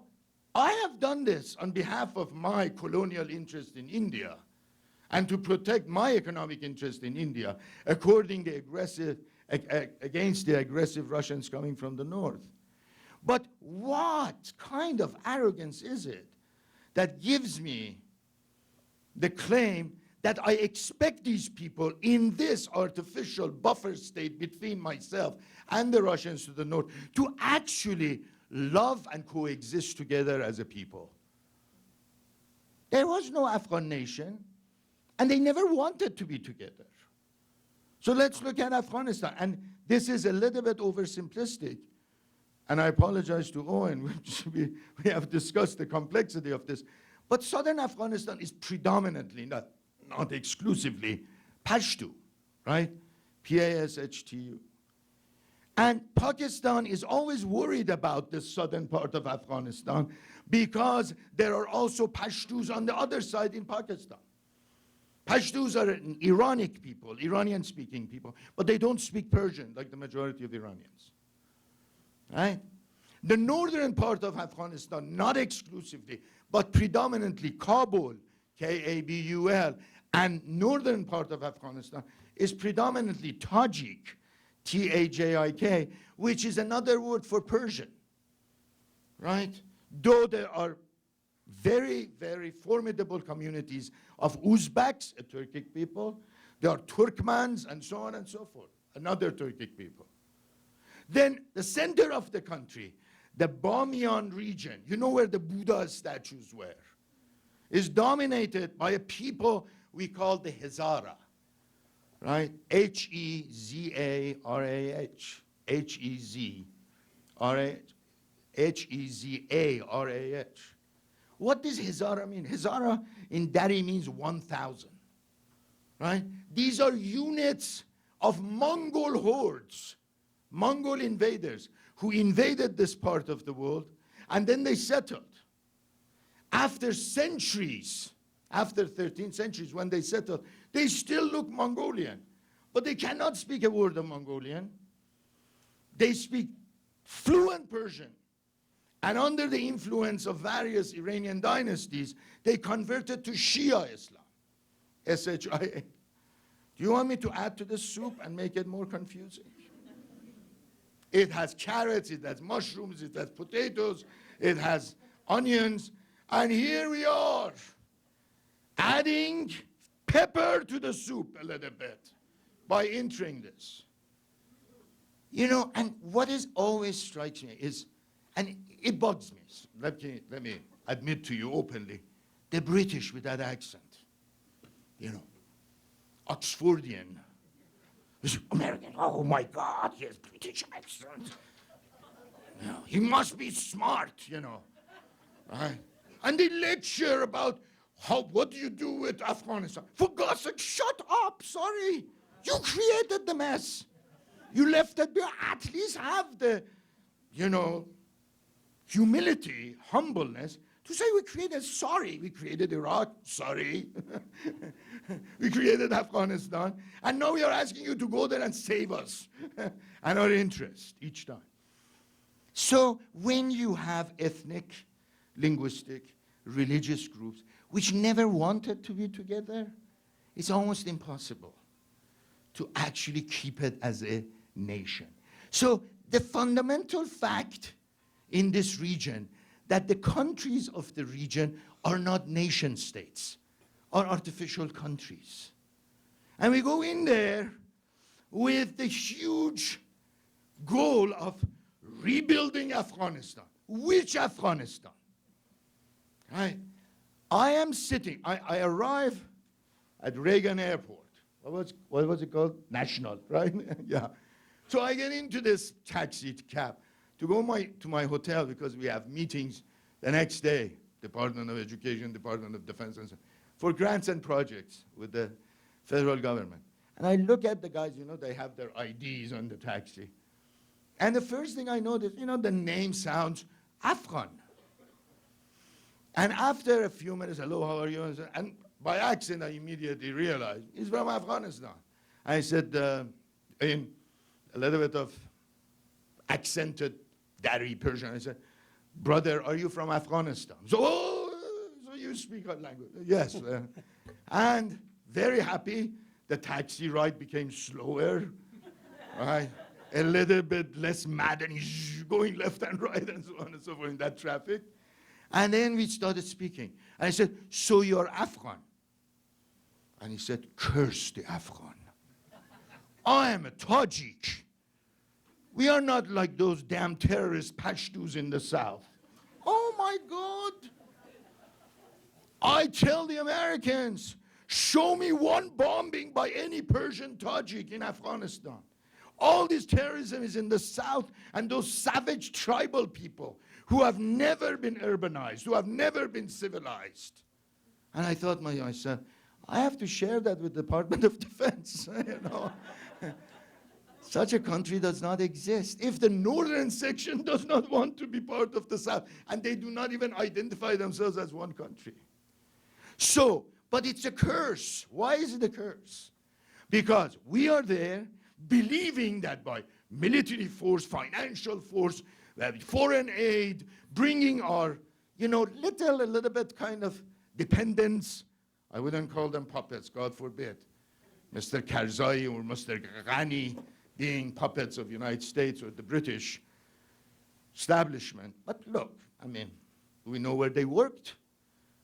I have done this on behalf of my colonial interest in India, and to protect my economic interest in India against the aggressive Russians coming from the north. But what kind of arrogance is it that gives me the claim that I expect these people in this artificial buffer state between myself and the Russians to the north to actually love and coexist together as a people? There was no Afghan nation, and they never wanted to be together. So let's look at Afghanistan. And this is a little bit oversimplistic, and I apologize to Owen, we have discussed the complexity of this. But southern Afghanistan is predominantly, not exclusively, Pashto, right? P-A-S-H-T-U. And Pakistan is always worried about the southern part of Afghanistan because there are also Pashtus on the other side in Pakistan. Pashtus are an Iranic people, Iranian-speaking people, but they don't speak Persian like the majority of Iranians, right? The northern part of Afghanistan, not exclusively, but predominantly Kabul, K-A-B-U-L, and northern part of Afghanistan is predominantly Tajik, T-A-J-I-K, which is another word for Persian, right? Though there are very, very formidable communities of Uzbeks, a Turkic people, there are Turkmens, and so on and so forth, another Turkic people. Then the center of the country, the Bamiyan region, you know where the Buddha statues were, is dominated by a people we call the Hazara, right? H-E-Z-A-R-A-H, H-E-Z-R-A-H, H-E-Z-A-R-A-H. What does Hazara mean? Hazara in Dari means 1,000, right? These are units of Mongol hordes, Mongol invaders who invaded this part of the world, and then they settled. After centuries, after 13 centuries, when they settled, they still look Mongolian, but they cannot speak a word of Mongolian. They speak fluent Persian. And under the influence of various Iranian dynasties, they converted to Shia Islam, S-H-I-A. Do you want me to add to the soup and make it more confusing? It has carrots, it has mushrooms, it has potatoes, it has onions, and here we are, adding pepper to the soup a little bit by entering this. You know, and what is always strikes me is, and it bugs me, let me admit to you openly, the British with that accent, you know, Oxfordian, American, oh my God, he has British accent. You know, he must be smart, you know, right? And they lecture about what do you do with Afghanistan? For God's sake, shut up, sorry. You created the mess. You left it there. At least have the, you know, humility, humbleness, to say we created Iraq, sorry. We created Afghanistan, and now we are asking you to go there and save us and our interest each time. So when you have ethnic, linguistic, religious groups which never wanted to be together, it's almost impossible to actually keep it as a nation. So the fundamental fact in this region that the countries of the region are not nation states, are artificial countries. And we go in there with the huge goal of rebuilding Afghanistan. Which Afghanistan? Right? I am sitting, I arrive at Reagan Airport. What was it called? National, right? Yeah. So I get into this taxi cab to go to my hotel because we have meetings the next day, Department of Education, Department of Defense, and so on, for grants and projects with the federal government. And I look at the guys, you know, they have their IDs on the taxi. And the first thing I noticed, you know, the name sounds Afghan. And after a few minutes, hello, how are you? And by accident, I immediately realized he's from Afghanistan. I said, in a little bit of accented Dari Persian, I said, brother, are you from Afghanistan? So, oh, so you speak our language? Yes. And very happy. The taxi ride became slower, right? A little bit less maddening, going left and right and so on and so forth in that traffic. And then we started speaking. And I said, so you're Afghan? And he said, curse the Afghan. I am a Tajik. We are not like those damn terrorist Pashtus in the south. Oh my God. I tell the Americans, show me one bombing by any Persian Tajik in Afghanistan. All this terrorism is in the south, and those savage tribal people who have never been urbanized, who have never been civilized. And I thought myself, I have to share that with the Department of Defense, you know. Such a country does not exist. If the northern section does not want to be part of the south, and they do not even identify themselves as one country. So, but it's a curse. Why is it a curse? Because we are there believing that by military force, financial force, foreign aid, bringing our, you know, a little bit kind of dependence. I wouldn't call them puppets, God forbid. Mr. Karzai or Mr. Ghani being puppets of the United States or the British establishment. But look, I mean, we know where they worked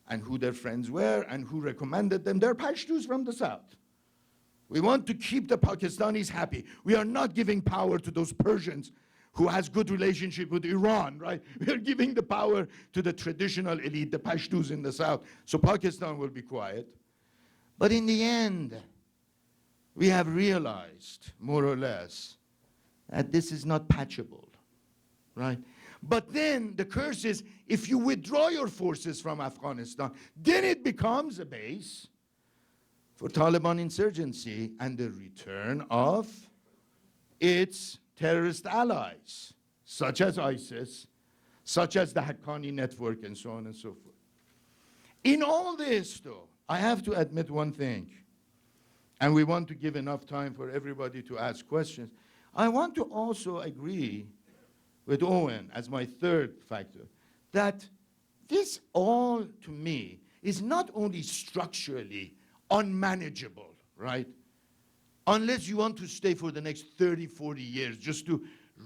and who their friends were and who recommended them. They're Pashtus from the south. We want to keep the Pakistanis happy. We are not giving power to those Persians who has good relationship with Iran, right? We are giving the power to the traditional elite, the Pashtus in the south. So Pakistan will be quiet. But in the end, we have realized, more or less, that this is not patchable, right? But then the curse is, if you withdraw your forces from Afghanistan, then it becomes a base for Taliban insurgency and the return of its terrorist allies, such as ISIS, such as the Haqqani network, and so on and so forth. In all this, though, I have to admit one thing, and we want to give enough time for everybody to ask questions. I want to also agree with Owen as my third factor, that this all, to me, is not only structurally unmanageable, right? Unless you want to stay for the next 30, 40 years just to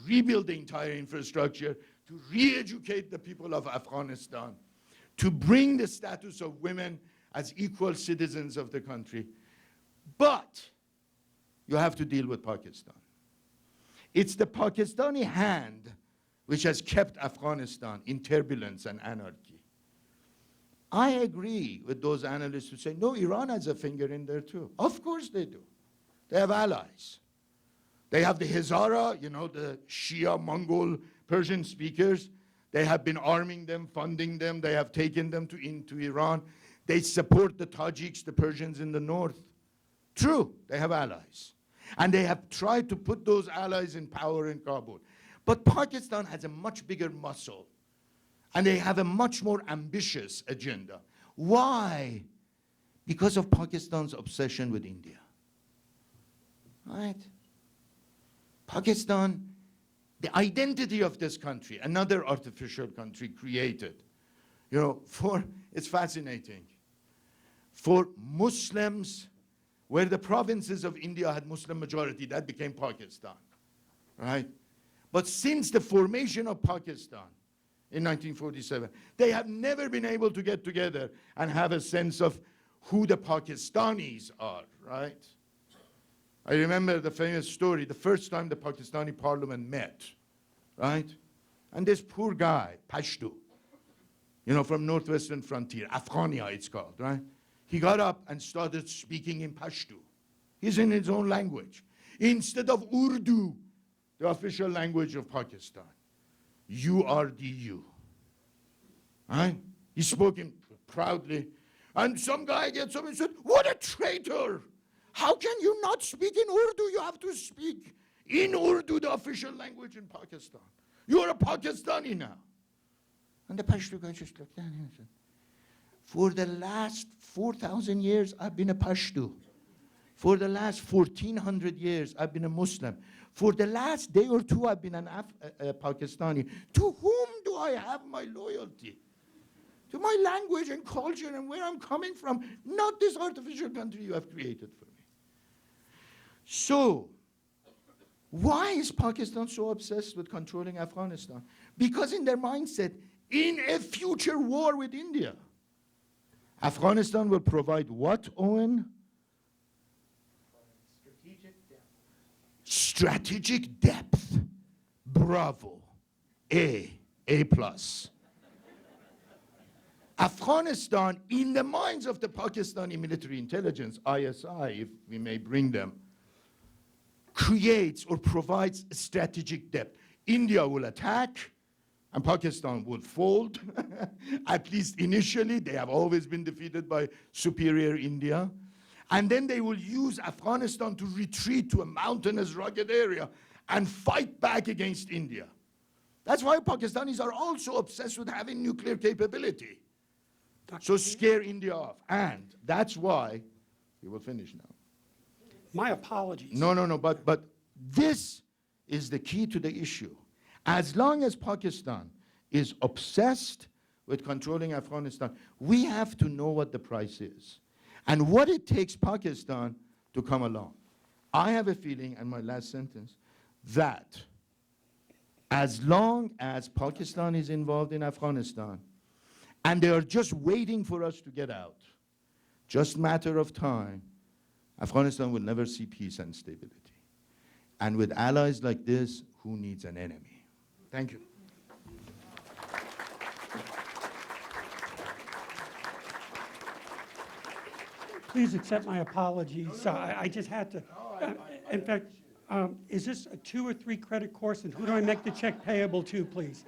rebuild the entire infrastructure, to re-educate the people of Afghanistan, to bring the status of women as equal citizens of the country. But you have to deal with Pakistan. It's the Pakistani hand which has kept Afghanistan in turbulence and anarchy. I agree with those analysts who say, no, Iran has a finger in there too. Of course they do. They have allies. They have the Hazara, you know, the Shia Mongol Persian speakers. They have been arming them, funding them. They have taken them into Iran. They support the Tajiks, the Persians in the north. True, they have allies. And they have tried to put those allies in power in Kabul. But Pakistan has a much bigger muscle. And they have a much more ambitious agenda. Why? Because of Pakistan's obsession with India. Right? Pakistan, the identity of this country, another artificial country created. You know, it's fascinating. For Muslims, where the provinces of India had Muslim majority, that became Pakistan, right? But since the formation of Pakistan in 1947, they have never been able to get together and have a sense of who the Pakistanis are, right? I remember the famous story, the first time the Pakistani parliament met, right? And this poor guy, Pashtu, you know, from northwestern frontier, Afghania it's called, right? He got up and started speaking in Pashtu. He's in his own language. Instead of Urdu, the official language of Pakistan. URDU. Right? He spoke him proudly. And some guy gets up and said, what a traitor! How can you not speak in Urdu? You have to speak in Urdu, the official language in Pakistan. You're a Pakistani now. And the Pashto guy just looked at him and said, for the last 4,000 years, I've been a Pashto. For the last 1,400 years, I've been a Muslim. For the last day or two, I've been a Pakistani. To whom do I have my loyalty? to my language and culture and where I'm coming from, not this artificial country you have created for me. So, why is Pakistan so obsessed with controlling Afghanistan? Because in their mindset, in a future war with India, Afghanistan will provide what, Owen? Strategic depth. Bravo. A plus. Afghanistan, in the minds of the Pakistani military intelligence, ISI, if we may bring them, creates or provides strategic depth. India will attack, and Pakistan will fold. At least initially, they have always been defeated by superior India. And then they will use Afghanistan to retreat to a mountainous, rugged area and fight back against India. That's why Pakistanis are also obsessed with having nuclear capability. So scare India off. And that's why, we will finish now. My apologies. No, but this is the key to the issue. As long as Pakistan is obsessed with controlling Afghanistan, we have to know what the price is and what it takes Pakistan to come along. I have a feeling, and my last sentence, that as long as Pakistan is involved in Afghanistan, and they are just waiting for us to get out, just matter of time, Afghanistan will never see peace and stability. And with allies like this, who needs an enemy? Thank you. Please accept my apologies. I just had to. In fact, is this a 2 or 3 credit course? And who do I make the check payable to, please?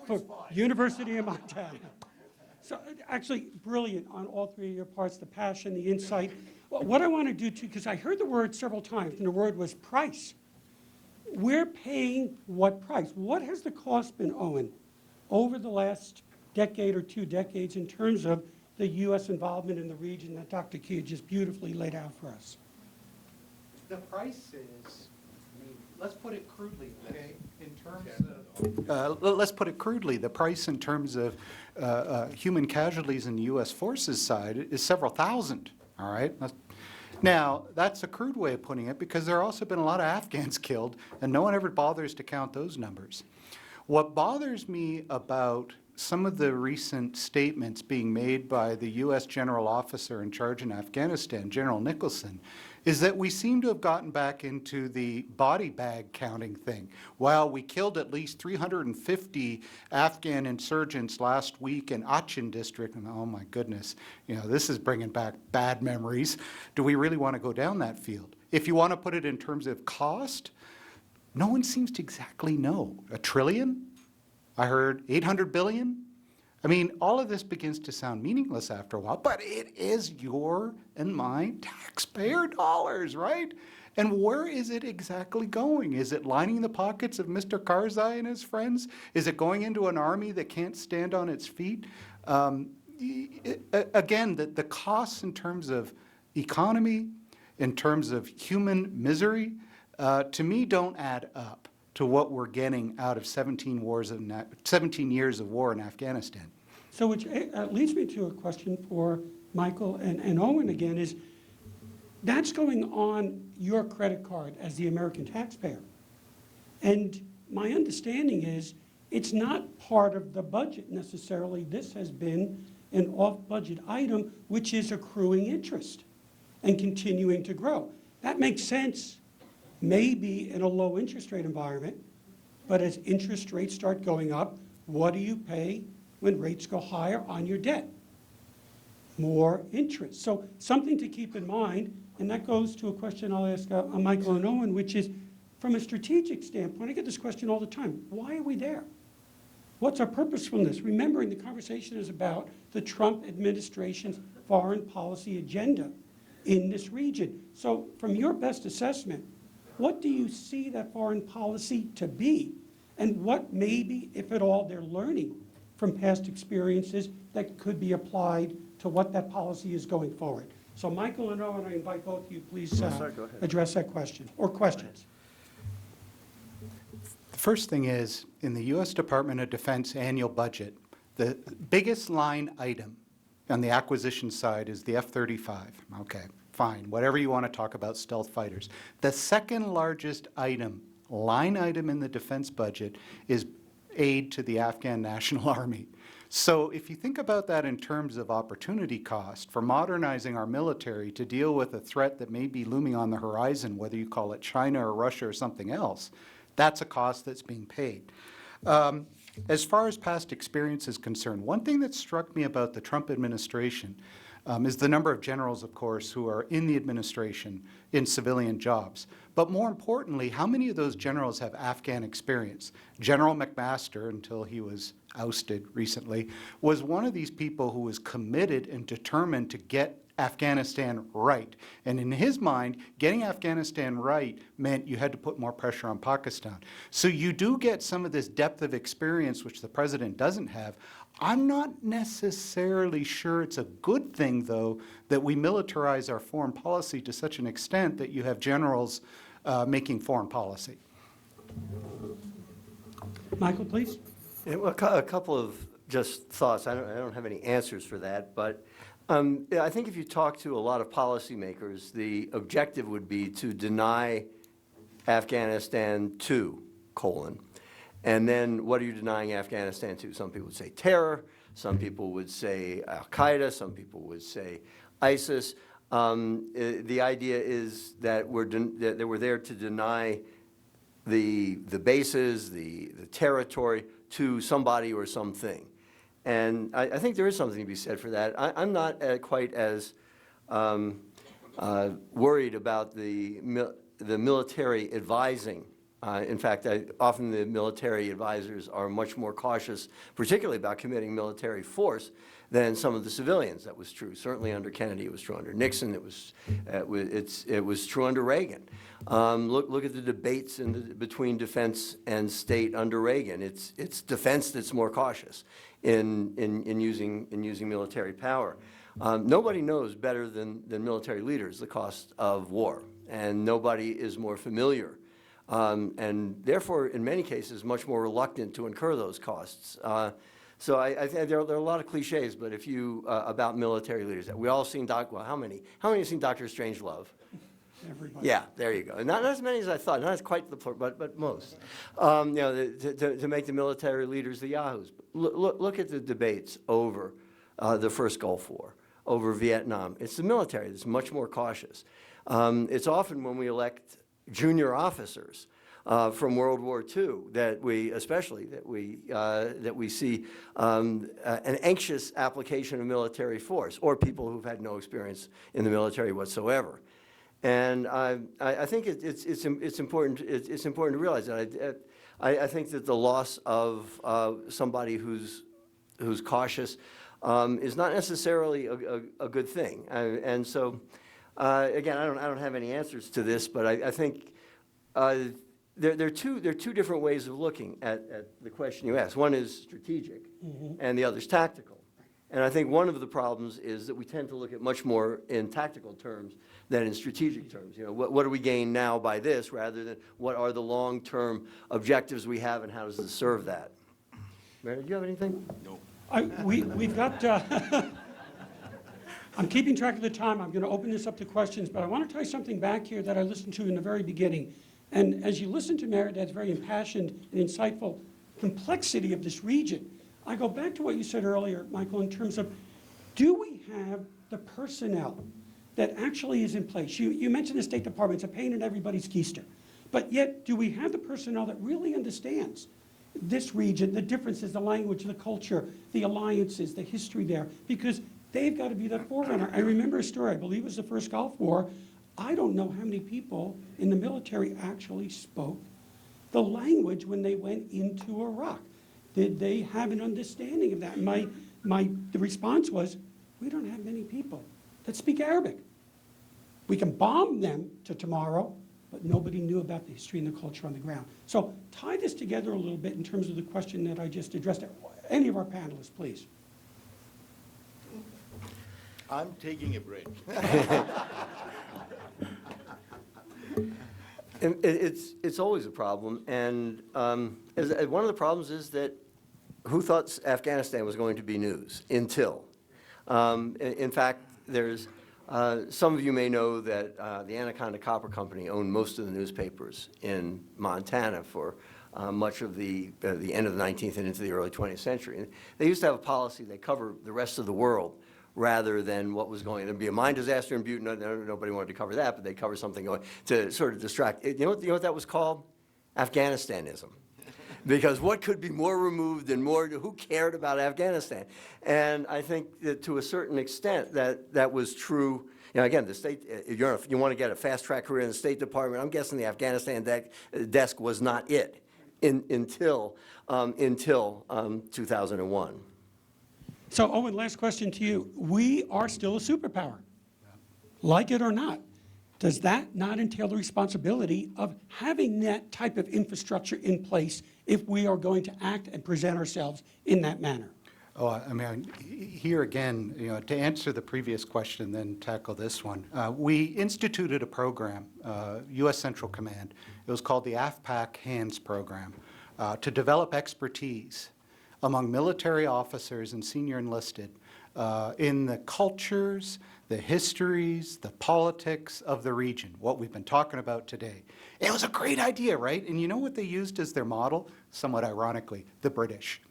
For University of Montana. So actually, brilliant on all 3 of your parts, the passion, the insight. What I want to do too, because I heard the word several times, and the word was price. We're paying what price? What has the cost been, Owen, over the last decade or 2 decades in terms of the U.S. involvement in the region that Dr. Key just beautifully laid out for us? The price is, I mean, let's put it crudely, okay? In terms of, let's put it crudely. The price in terms of human casualties in the U.S. forces side is several thousand, all right? Now, that's a crude way of putting it because there have also been a lot of Afghans killed, and no one ever bothers to count those numbers. What bothers me about some of the recent statements being made by the U.S. general officer in charge in Afghanistan, General Nicholson, is that we seem to have gotten back into the body bag counting thing. Well, we killed at least 350 Afghan insurgents last week in Achin district, and oh my goodness, you know, this is bringing back bad memories. Do we really want to go down that field? If you want to put it in terms of cost, no one seems to exactly know. $1 trillion? I heard 800 billion. I mean, all of this begins to sound meaningless after a while, but it is your and my taxpayer dollars, right? And where is it exactly going? Is it lining the pockets of Mr. Karzai and his friends? Is it going into an army that can't stand on its feet? Again, the costs in terms of economy, in terms of human misery, to me don't add up to what we're getting out of 17 years of war in Afghanistan. So which leads me to a question for Michael and Owen again is, that's going on your credit card as the American taxpayer. And my understanding is it's not part of the budget necessarily. This has been an off-budget item which is accruing interest and continuing to grow. That makes sense maybe in a low interest rate environment, but as interest rates start going up, what do you pay when rates go higher on your debt? More interest. So something to keep in mind, and that goes to a question I'll ask Michael and Owen, which is, from a strategic standpoint, I get this question all the time, why are we there? What's our purposefulness? Remembering the conversation is about the Trump administration's foreign policy agenda in this region. So from your best assessment, what do you see that foreign policy to be? And what maybe, if at all, they're learning from past experiences that could be applied to what that policy is going forward? So Michael and Owen, I invite both of you, please address that question, or questions. The first thing is, in the U.S. Department of Defense annual budget, The biggest line item on the acquisition side is the F-35. Okay, fine, whatever you want to talk about stealth fighters. The second largest line item in the defense budget is aid to the Afghan National Army. So if you think about that in terms of opportunity cost for modernizing our military to deal with a threat that may be looming on the horizon, whether you call it China or Russia or something else, that's a cost that's being paid. As far as past experience is concerned, one thing that struck me about the Trump administration is the number of generals, of course, who are in the administration in civilian jobs. But more importantly, how many of those generals have Afghan experience? General McMaster, until he was ousted recently, was one of these people who was committed and determined to get Afghanistan right. And in his mind, getting Afghanistan right meant you had to put more pressure on Pakistan. So you do get some of this depth of experience, which the president doesn't have. I'm not necessarily sure it's a good thing, though, that we militarize our foreign policy to such an extent that you have generals making foreign policy. Michael, please. Yeah, well, a couple of just thoughts. I don't have any answers for that, but yeah, I think if you talk to a lot of policymakers, the objective would be to deny Afghanistan to, and then what are you denying Afghanistan to? Some people would say terror, some people would say Al-Qaeda, some people would say ISIS. The idea is that we're there to deny the bases, the territory to somebody or something. And I think there is something to be said for that. I'm not quite as worried about the military advising. In fact, often the military advisors are much more cautious, particularly about committing military force, than some of the civilians. That was true. Certainly under Kennedy, it was true under Nixon. It was true under Reagan. Look at the debates between defense and state under Reagan. It's defense that's more cautious in using military power. Nobody knows better than military leaders the cost of war, and nobody is more familiar. And therefore, in many cases, much more reluctant to incur those costs. So I think there are a lot of cliches, but if you about military leaders, we all seen how many have seen Dr. Strangelove? Everybody. Yeah, there you go. Not as many as I thought. Not as quite the but most. You know, to make the military leaders the yahoos. Look at the debates over the first Gulf War, over Vietnam. It's the military that's much more cautious. It's often when we elect junior officers from World War II that we see an anxious application of military force, or people who've had no experience in the military whatsoever. And I think it's important to realize that. I think that the loss of somebody who's cautious is not necessarily a good thing. And so. Again, I don't have any answers to this, but I think there are two different ways of looking at the question you asked. One is strategic, and the other is tactical. And I think one of the problems is that we tend to look at much more in tactical terms than in strategic terms. You know, what do we gain now by this, rather than what are the long-term objectives we have, and how does this serve that? Meredith, do you have anything? No. We've got. I'm keeping track of the time. I'm going to open this up to questions, but I want to tell you something back here that I listened to in the very beginning. And as you listen to Meredith's very impassioned and insightful complexity of this region, I go back to what you said earlier, Michael, in terms of, do we have the personnel that actually is in place? You mentioned the State Department. It's a pain in everybody's keister. But yet, do we have the personnel that really understands this region, the differences, the language, the culture, the alliances, the history there? Because they've got to be that forerunner. I remember a story, I believe it was the first Gulf War. I don't know how many people in the military actually spoke the language when they went into Iraq. Did they have an understanding of that? The response was, we don't have many people that speak Arabic. We can bomb them to tomorrow, but nobody knew about the history and the culture on the ground. So tie this together a little bit in terms of the question that I just addressed. Any of our panelists, please. I'm taking a break. And it's always a problem, and one of the problems is that who thought Afghanistan was going to be news until? In fact, there's, some of you may know that the Anaconda Copper Company owned most of the newspapers in Montana for much of the end of the 19th and into the early 20th century. And they used to have a policy, they cover the rest of the world rather than what was going. There'd be a mine disaster in Butte, nobody wanted to cover that, but they'd cover something going to sort of distract. You know what that was called? Afghanistanism. Because what could be more removed and more, who cared about Afghanistan? And I think that to a certain extent that was true. You know, again, the state, if you want to get a fast-track career in the State Department, I'm guessing the Afghanistan desk was not it until 2001. So, Owen, last question to you. We are still a superpower, like it or not. Does that not entail the responsibility of having that type of infrastructure in place if we are going to act and present ourselves in that manner? Oh, I mean, here again, you know, to answer the previous question, then tackle this one. We instituted a program, U.S. Central Command. It was called the AFPAC HANDS program, to develop expertise among military officers and senior enlisted in the cultures, the histories, the politics of the region, what we've been talking about today. It was a great idea, right? And you know what they used as their model? Somewhat ironically, the British.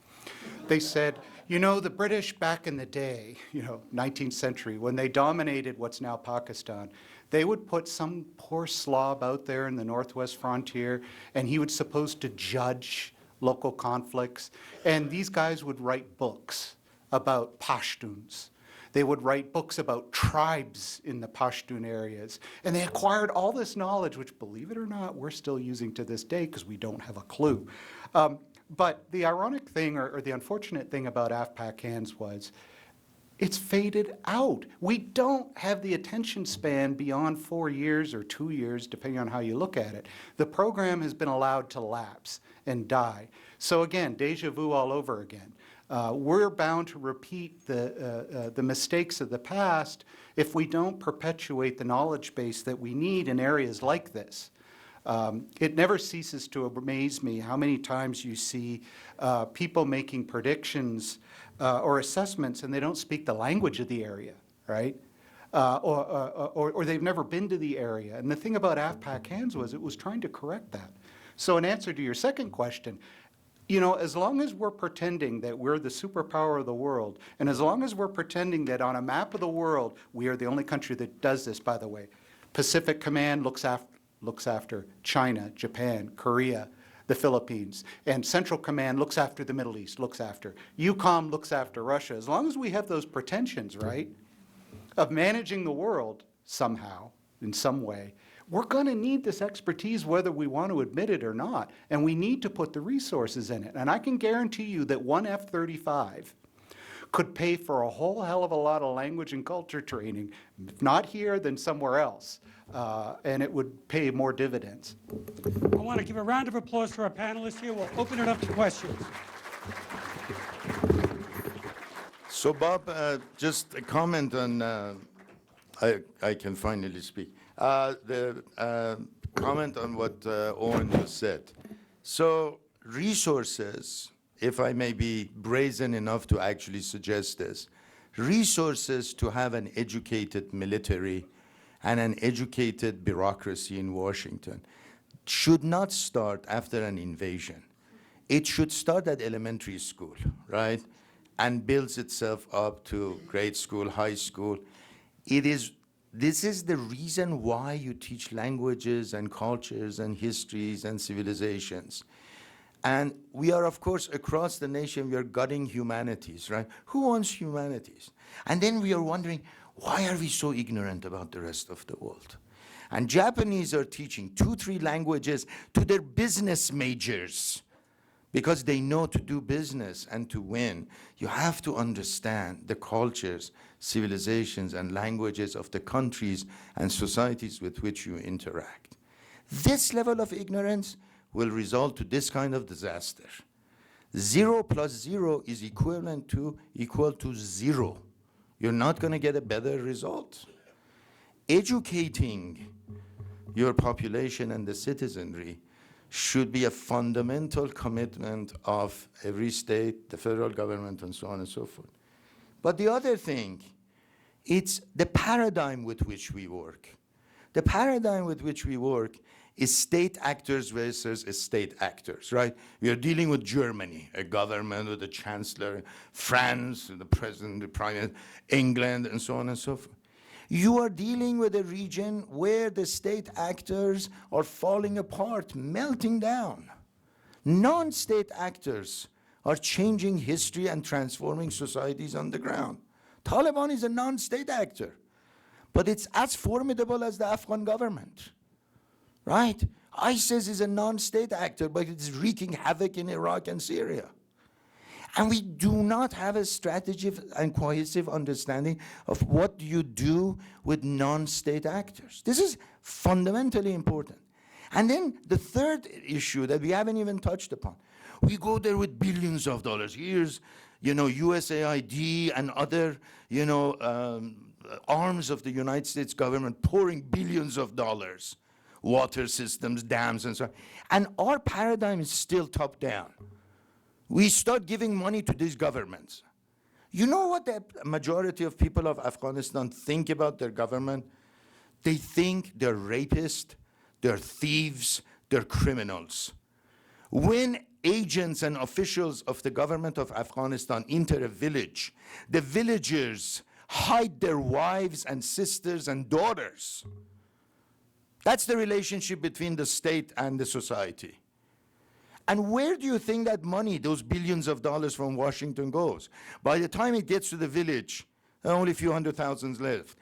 They said, you know, the British back in the day, you know, 19th century, when they dominated what's now Pakistan, they would put some poor slob out there in the northwest frontier, and he was supposed to judge local conflicts. And these guys would write books about Pashtuns. They would write books about tribes in the Pashtun areas. And they acquired all this knowledge, which, believe it or not, we're still using to this day because we don't have a clue. But the ironic thing, or the unfortunate thing about AFPAC HANDS was, it's faded out. We don't have the attention span beyond 4 years or 2 years, depending on how you look at it. The program has been allowed to lapse and die. So again, deja vu all over again. We're bound to repeat the mistakes of the past if we don't perpetuate the knowledge base that we need in areas like this. It never ceases to amaze me how many times you see people making predictions or assessments and they don't speak the language of the area, right? Or they've never been to the area. And the thing about AFPAC HANDS was it was trying to correct that. So in answer to your second question, you know, as long as we're pretending that we're the superpower of the world, and as long as we're pretending that on a map of the world, we are the only country that does this, by the way. Pacific Command looks after China, Japan, Korea, the Philippines, and Central Command looks after the Middle East, EUCOM looks after Russia. As long as we have those pretensions, right, of managing the world somehow, in some way, we're going to need this expertise whether we want to admit it or not, and we need to put the resources in it. And I can guarantee you that one F-35 could pay for a whole hell of a lot of language and culture training, if not here, then somewhere else, and it would pay more dividends. I want to give a round of applause to our panelists here. We'll open it up to questions. So, Bob, just a comment on, I can finally speak. The comment on what Owen just said. So, resources, if I may be brazen enough to actually suggest this, resources to have an educated military and an educated bureaucracy in Washington should not start after an invasion. It should start at elementary school, right? And builds itself up to grade school, high school. This is the reason why you teach languages and cultures and histories and civilizations. And we are, of course, across the nation, we are gutting humanities, right? Who wants humanities? And then we are wondering, why are we so ignorant about the rest of the world? And Japanese are teaching 2-3 languages to their business majors because they know to do business and to win. You have to understand the cultures, civilizations, and languages of the countries and societies with which you interact. This level of ignorance will result to this kind of disaster. 0 plus 0 is equal to 0. You're not going to get a better result. Educating your population and the citizenry should be a fundamental commitment of every state, the federal government, and so on and so forth. But the other thing, it's the paradigm with which we work. The paradigm with which we work is state actors versus state actors, right? We are dealing with Germany, a government with a chancellor, France, the president, the prime minister, England, and so on and so forth. You are dealing with a region where the state actors are falling apart, melting down. Non-state actors are changing history and transforming societies on the ground. Taliban is a non-state actor, but it's as formidable as the Afghan government, right? ISIS is a non-state actor, but it's wreaking havoc in Iraq and Syria. And we do not have a strategy and cohesive understanding of what you do with non-state actors. This is fundamentally important. And then the third issue that we haven't even touched upon, we go there with billions of dollars. Here's, USAID and other, arms of the United States government pouring billions of dollars, water systems, dams, and so on. And our paradigm is still top down. We start giving money to these governments. You know what the majority of people of Afghanistan think about their government? They think they're rapists, they're thieves, they're criminals. When agents and officials of the government of Afghanistan enter a village, the villagers hide their wives and sisters and daughters. That's the relationship between the state and the society. And where do you think that money, those billions of dollars from Washington goes? By the time it gets to the village, there are only a few hundred thousands left.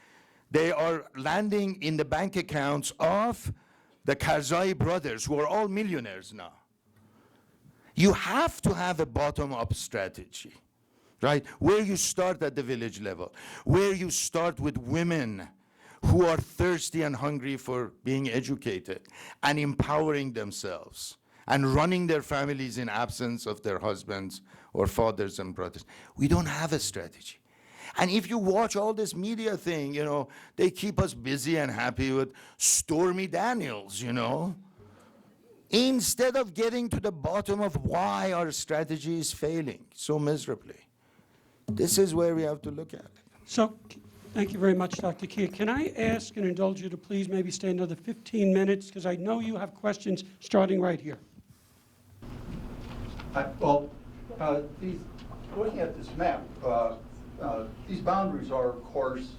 They are landing in the bank accounts of the Karzai brothers, who are all millionaires now. You have to have a bottom-up strategy, right? Where you start at the village level, where you start with women who are thirsty and hungry for being educated and empowering themselves and running their families in absence of their husbands or fathers and brothers. We don't have a strategy. And if you watch all this media thing, they keep us busy and happy with Stormy Daniels, instead of getting to the bottom of why our strategy is failing so miserably. This is where we have to look at it. So, thank you very much, Dr. Kia. Can I ask and indulge you to please maybe stay another 15 minutes, because I know you have questions starting right here. Looking at this map, these boundaries are, of course,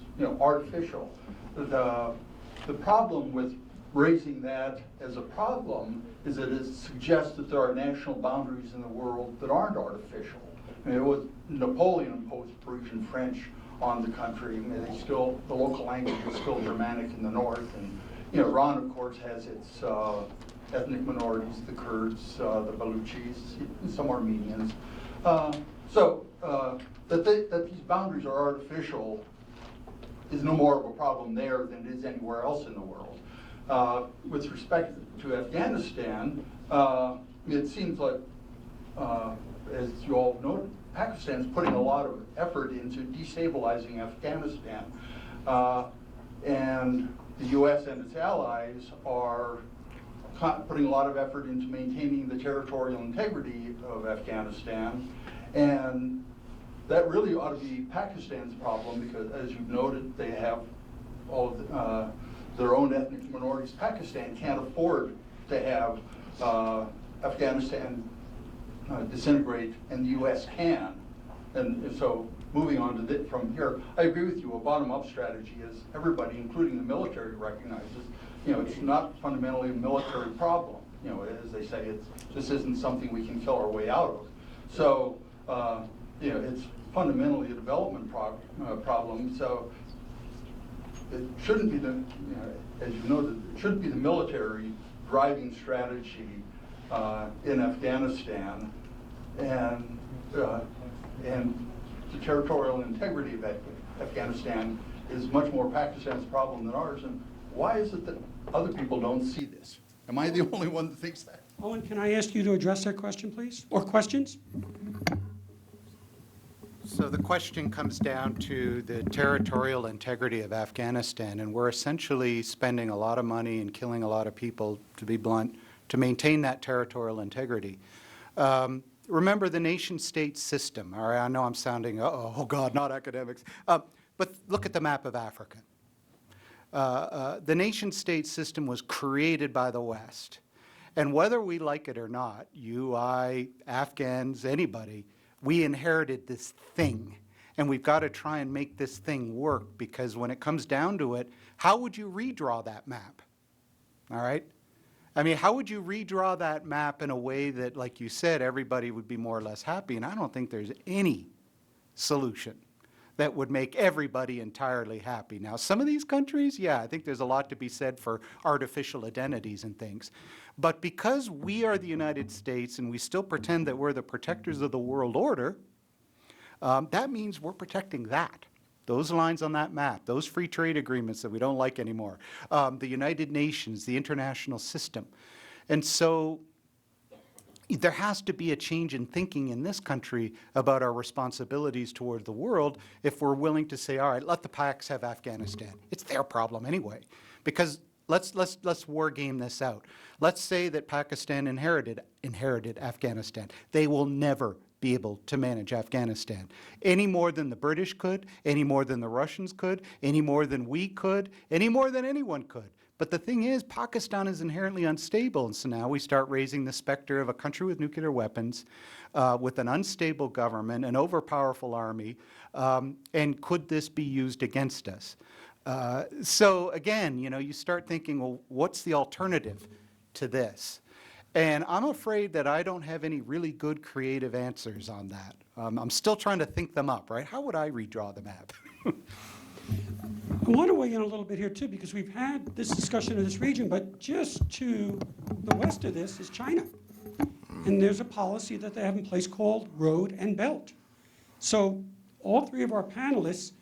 artificial. The problem with raising that as a problem is that it suggests that there are national boundaries in the world that aren't artificial. I mean, it was Napoleon imposed Parisian French on the country. I mean, the local language is still Germanic in the north, and Iran, of course, has its ethnic minorities, the Kurds, the Baluchis, some Armenians. That these boundaries are artificial is no more of a problem there than it is anywhere else in the world. With respect to Afghanistan, it seems like, as you all know, Pakistan's putting a lot of effort into destabilizing Afghanistan, and the U.S. and its allies are putting a lot of effort into maintaining the territorial integrity of Afghanistan, and that really ought to be Pakistan's problem, because, as you've noted, they have all of their own ethnic minorities. Pakistan can't afford to have Afghanistan disintegrate, and the U.S. can. And so, moving on to from here, I agree with you. A bottom-up strategy is everybody, including the military, recognizes. It's not fundamentally a military problem. As they say, this isn't something we can kill our way out of. So, it's fundamentally a development problem. So, it shouldn't be as you noted, it shouldn't be the military driving strategy in Afghanistan, and the territorial integrity of Afghanistan is much more Pakistan's problem than ours. And why is it that other people don't see this? Am I the only one that thinks that? Owen, can I ask you to address that question, please? Or questions? So the question comes down to the territorial integrity of Afghanistan, and we're essentially spending a lot of money and killing a lot of people, to be blunt, to maintain that territorial integrity. Remember the nation-state system. All right, I know I'm sounding, oh God, not academics. But look at the map of Africa. The nation-state system was created by the West. And whether we like it or not, you, I, Afghans, anybody, we inherited this thing. And we've got to try and make this thing work, because when it comes down to it, how would you redraw that map? All right? I mean, how would you redraw that map in a way that, like you said, everybody would be more or less happy? And I don't think there's any solution that would make everybody entirely happy. Now, some of these countries, yeah, I think there's a lot to be said for artificial identities and things. But because we are the United States and we still pretend that we're the protectors of the world order, that means we're protecting that. Those lines on that map, those free trade agreements that we don't like anymore, the United Nations, the international system. And so there has to be a change in thinking in this country about our responsibilities toward the world if we're willing to say, all right, let the Pacs have Afghanistan. It's their problem anyway. Because let's war game this out. Let's say that Pakistan inherited Afghanistan. They will never be able to manage Afghanistan any more than the British could, any more than the Russians could, any more than we could, any more than anyone could. But the thing is, Pakistan is inherently unstable, and so now we start raising the specter of a country with nuclear weapons, with an unstable government, an overpowerful army, and could this be used against us? So again, you know, you start thinking, well, what's the alternative to this? And I'm afraid that I don't have any really good creative answers on that. I'm still trying to think them up, right? How would I redraw the map? I want to weigh in a little bit here too, because we've had this discussion in this region, but just to the west of this is China. And there's a policy that they have in place called Road and Belt. So all three of our panelists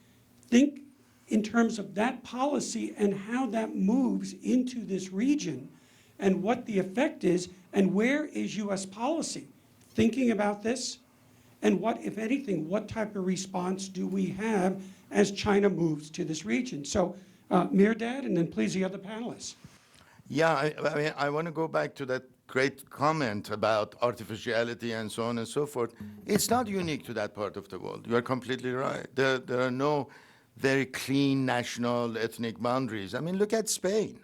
think in terms of that policy and how that moves into this region and what the effect is, and where is US policy thinking about this? And what, if anything, what type of response do we have as China moves to this region? So, Mirdad, and then please the other panelists. Yeah, I mean, I want to go back to that great comment about artificiality and so on and so forth. It's not unique to that part of the world. You are completely right. There are no very clean national ethnic boundaries. I mean, look at Spain.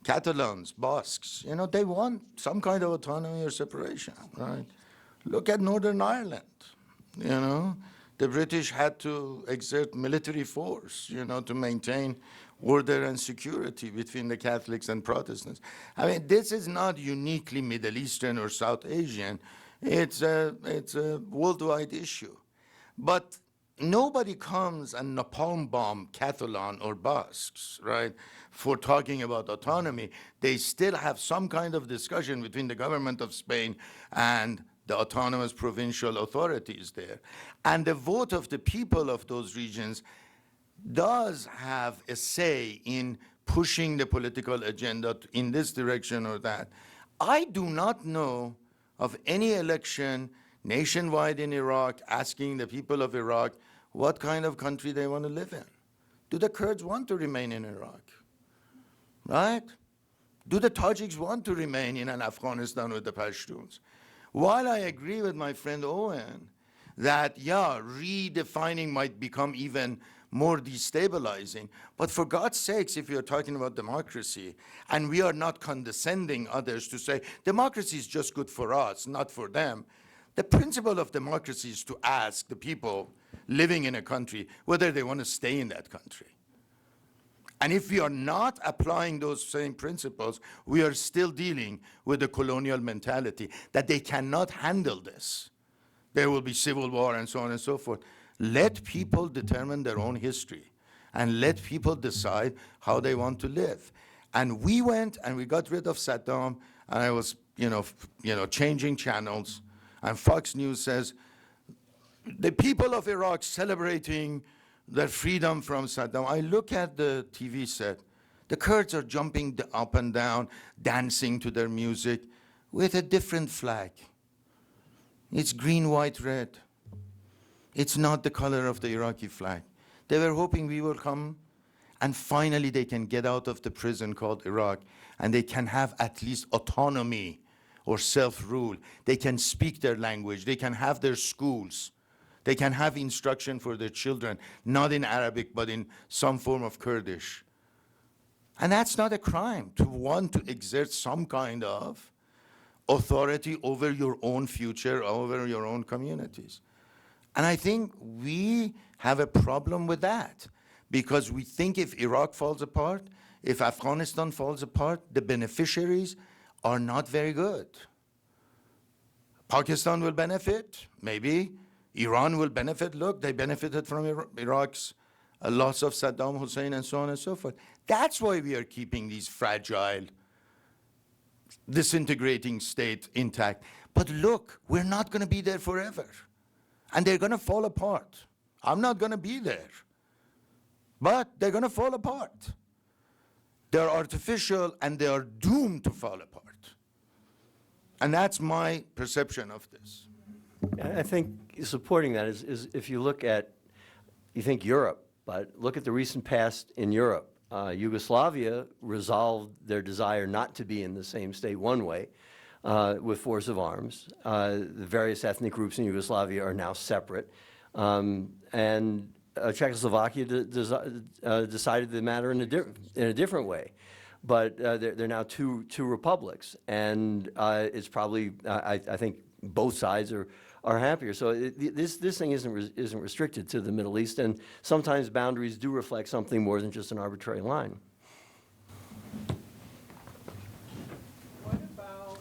Catalans, Basques, you know, they want some kind of autonomy or separation, right? Look at Northern Ireland, you know. The British had to exert military force, you know, to maintain order and security between the Catholics and Protestants. I mean, this is not uniquely Middle Eastern or South Asian. It's a worldwide issue. But nobody comes and napalm bomb Catalan or Basques, right, for talking about autonomy. They still have some kind of discussion between the government of Spain and the autonomous provincial authorities there. And the vote of the people of those regions does have a say in pushing the political agenda in this direction or that. I do not know of any election nationwide in Iraq asking the people of Iraq what kind of country they want to live in. Do the Kurds want to remain in Iraq? Right? Do the Tajiks want to remain in Afghanistan with the Pashtuns? While I agree with my friend Owen that, yeah, redefining might become even more destabilizing, but for God's sakes, if you're talking about democracy, and we are not condescending others to say, democracy is just good for us, not for them, the principle of democracy is to ask the people living in a country whether they want to stay in that country. And if we are not applying those same principles, we are still dealing with a colonial mentality that they cannot handle this. There will be civil war and so on and so forth. Let people determine their own history and let people decide how they want to live. And we went and we got rid of Saddam, and I was, changing channels, and Fox News says, the people of Iraq celebrating their freedom from Saddam. I look at the TV set. The Kurds are jumping up and down, dancing to their music with a different flag. It's green, white, red. It's not the color of the Iraqi flag. They were hoping we will come and finally they can get out of the prison called Iraq, and they can have at least autonomy or self-rule. They can speak their language. They can have their schools. They can have instruction for their children, not in Arabic, but in some form of Kurdish. And that's not a crime, to want to exert some kind of authority over your own future, over your own communities. And I think we have a problem with that, because we think if Iraq falls apart, if Afghanistan falls apart, the beneficiaries are not very good. Pakistan will benefit, maybe. Iran will benefit. Look, they benefited from Iraq's loss of Saddam Hussein and so on and so forth. That's why we are keeping these fragile, disintegrating state intact. But look, we're not going to be there forever. And they're going to fall apart. I'm not going to be there. But they're going to fall apart. They're artificial and they are doomed to fall apart. And that's my perception of this. I think supporting that is if you look at, you think Europe, but look at the recent past in Europe. Yugoslavia resolved their desire not to be in the same state one way with force of arms. The various ethnic groups in Yugoslavia are now separate. And Czechoslovakia decided the matter in a different way. But they're now two republics, and it's probably I think both sides are happier. So this thing isn't restricted to the Middle East, and sometimes boundaries do reflect something more than just an arbitrary line. What about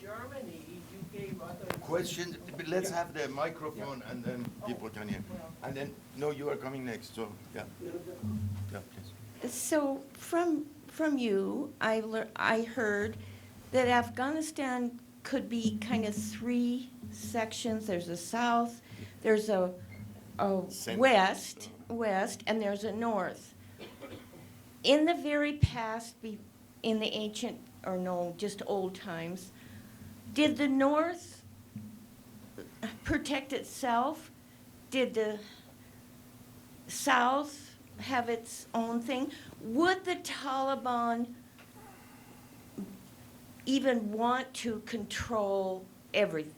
Germany? You gave other Question, let's have the microphone and then people can hear. And then, no, you are coming next, so, yeah. Yeah, please. So from you, I heard that Afghanistan could be kind of three sections. There's a south, there's a west, and there's a north. In the very past, in the ancient, or no, just old times, did the north protect itself? Did the south have its own thing? Would the Taliban even want to control everything?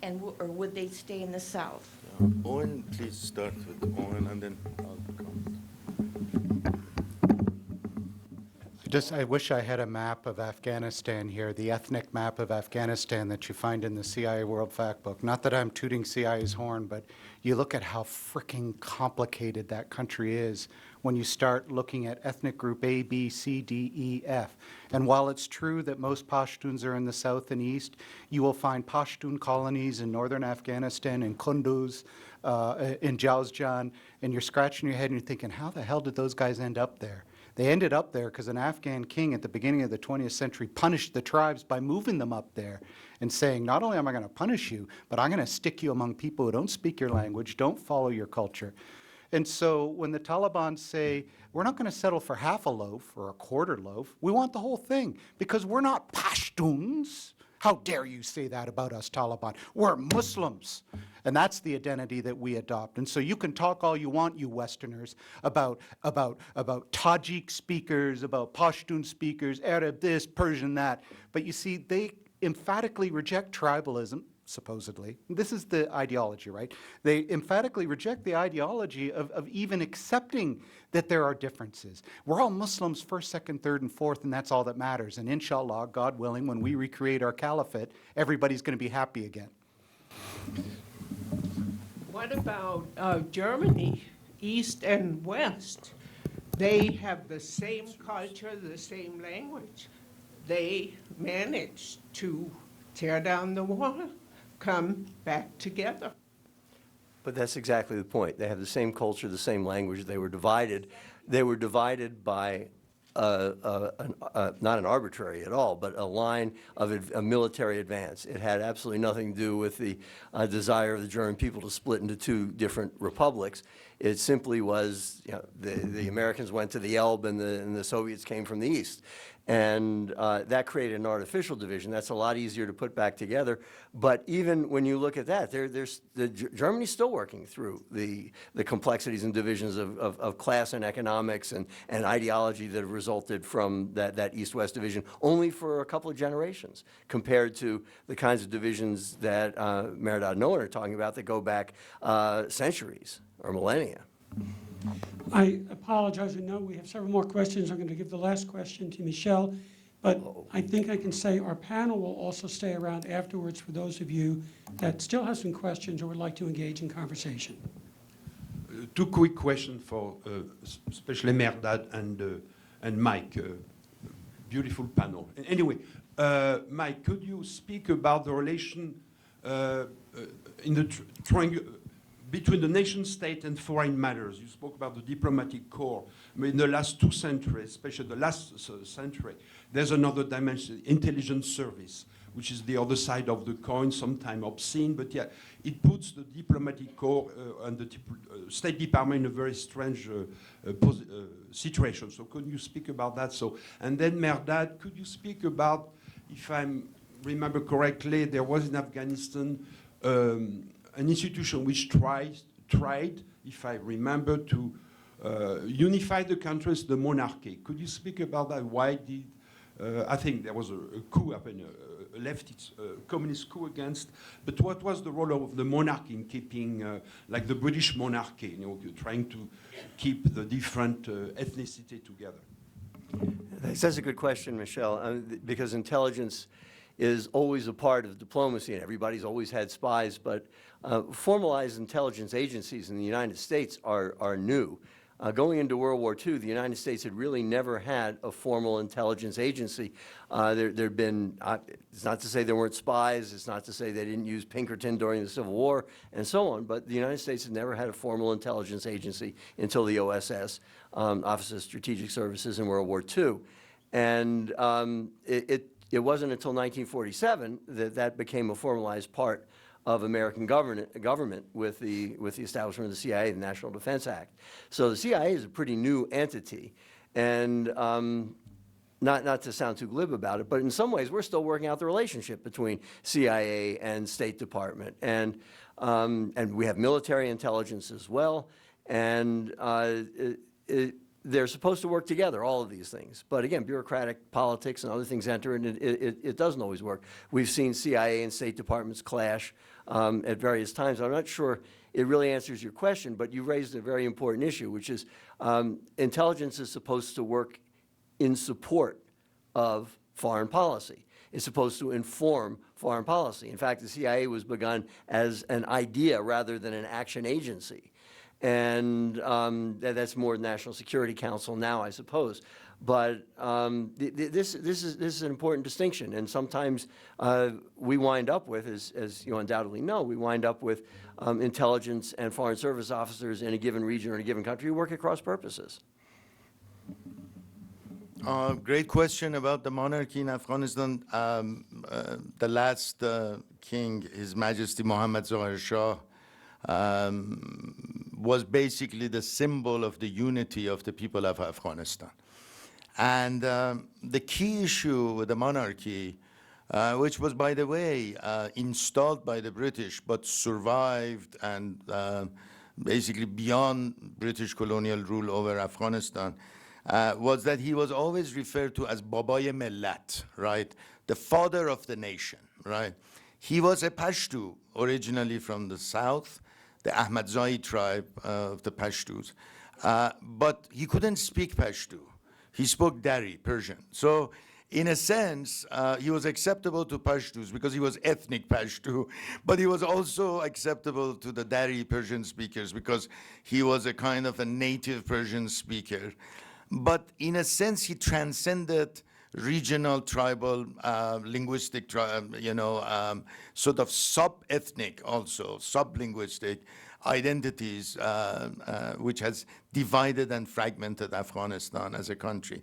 Or would they stay in the south? Owen, please start with Owen and then I'll come. I wish I had a map of Afghanistan here, the ethnic map of Afghanistan that you find in the CIA World Factbook. Not that I'm tooting CIA's horn, but you look at how freaking complicated that country is when you start looking at ethnic group A, B, C, D, E, F. And while it's true that most Pashtuns are in the south and east, you will find Pashtun colonies in northern Afghanistan, in Kunduz, in Jowzjan, and you're scratching your head and you're thinking, how the hell did those guys end up there? They ended up there because an Afghan king at the beginning of the 20th century punished the tribes by moving them up there and saying, not only am I going to punish you, but I'm going to stick you among people who don't speak your language, don't follow your culture. And so when the Taliban say, we're not going to settle for half a loaf or a quarter loaf, we want the whole thing because we're not Pashtuns. How dare you say that about us, Taliban? We're Muslims. And that's the identity that we adopt. And so you can talk all you want, you Westerners, about Tajik speakers, about Pashtun speakers, Arab this, Persian that. But you see, they emphatically reject tribalism, supposedly. This is the ideology, right? They emphatically reject the ideology of even accepting that there are differences. We're all Muslims first, second, third, and fourth, and that's all that matters. And inshallah, God willing, when we recreate our caliphate, everybody's going to be happy again. What about Germany, East and West? They have the same culture, the same language. They managed to tear down the wall, come back together. But that's exactly the point. They have the same culture, the same language. They were divided. They were divided by not an arbitrary at all, but a line of a military advance. It had absolutely nothing to do with the desire of the German people to split into two different republics. It simply was, you know, the Americans went to the Elbe and the Soviets came from the east. And that created an artificial division. That's a lot easier to put back together. But even when you look at that, Germany's still working through the complexities and divisions of class and economics and ideology that have resulted from that East-West division only for a couple of generations, compared to the kinds of divisions that Mehrdad and Owen are talking about that go back centuries or millennia. I apologize. I know we have several more questions. I'm going to give the last question to Michel, but I think I can say our panel will also stay around afterwards for those of you that still have some questions or would like to engage in conversation. Two quick questions for especially Mehrdad and Mike. Beautiful panel. Anyway, Mike, could you speak about the relation in the between the nation state and foreign matters? You spoke about the diplomatic corps. I mean, in the last 2 centuries, especially the last century, there's another dimension, intelligence service, which is the other side of the coin, sometimes obscene, but yeah, it puts the diplomatic corps and the State Department in a very strange situation. So could you speak about that? So, and then Mehrdad, could you speak about, if I remember correctly, there was in Afghanistan an institution which tried, if I remember, to unify the countries, the monarchy. Could you speak about that? Why did, I think there was a coup happened, a leftist communist coup against, but what was the role of the monarchy in keeping, like the British monarchy, you know, trying to keep the different ethnicity together? That's a good question, Michel, because intelligence is always a part of diplomacy, and everybody's always had spies, but formalized intelligence agencies in the United States are new. Going into World War II, the United States had really never had a formal intelligence agency. There'd been, it's not to say there weren't spies, it's not to say they didn't use Pinkerton during the Civil War, and so on, but the United States had never had a formal intelligence agency until the OSS, Office of Strategic Services, in World War II. And it wasn't until 1947 that became a formalized part of American government with the establishment of the CIA, the National Defense Act. So the CIA is a pretty new entity, and not to sound too glib about it, but in some ways we're still working out the relationship between CIA and State Department, and we have military intelligence as well, and they're supposed to work together, all of these things. But again, bureaucratic politics and other things enter, and it doesn't always work. We've seen CIA and State Departments clash at various times. I'm not sure it really answers your question, but you raised a very important issue, which is intelligence is supposed to work in support of foreign policy. It's supposed to inform foreign policy. In fact, the CIA was begun as an idea rather than an action agency. And that's more National Security Council now, I suppose. But this is an important distinction, and sometimes we wind up with, as you undoubtedly know, we wind up with intelligence and foreign service officers in a given region or in a given country who work at cross purposes. Great question about the monarchy in Afghanistan. The last king, His Majesty Mohammad Zahir Shah, was basically the symbol of the unity of the people of Afghanistan. And the key issue with the monarchy, which was, by the way, installed by the British, but survived and basically beyond British colonial rule over Afghanistan, was that he was always referred to as Babay Millat, right? The father of the nation, right? He was a Pashto, originally from the south, the Ahmadzai tribe of the Pashtus. But he couldn't speak Pashto. He spoke Dari, Persian. So in a sense, he was acceptable to Pashtus because he was ethnic Pashto, but he was also acceptable to the Dari Persian speakers because he was a kind of a native Persian speaker. But in a sense, he transcended regional, tribal, linguistic, sort of sub-ethnic also, sub-linguistic identities, which has divided and fragmented Afghanistan as a country.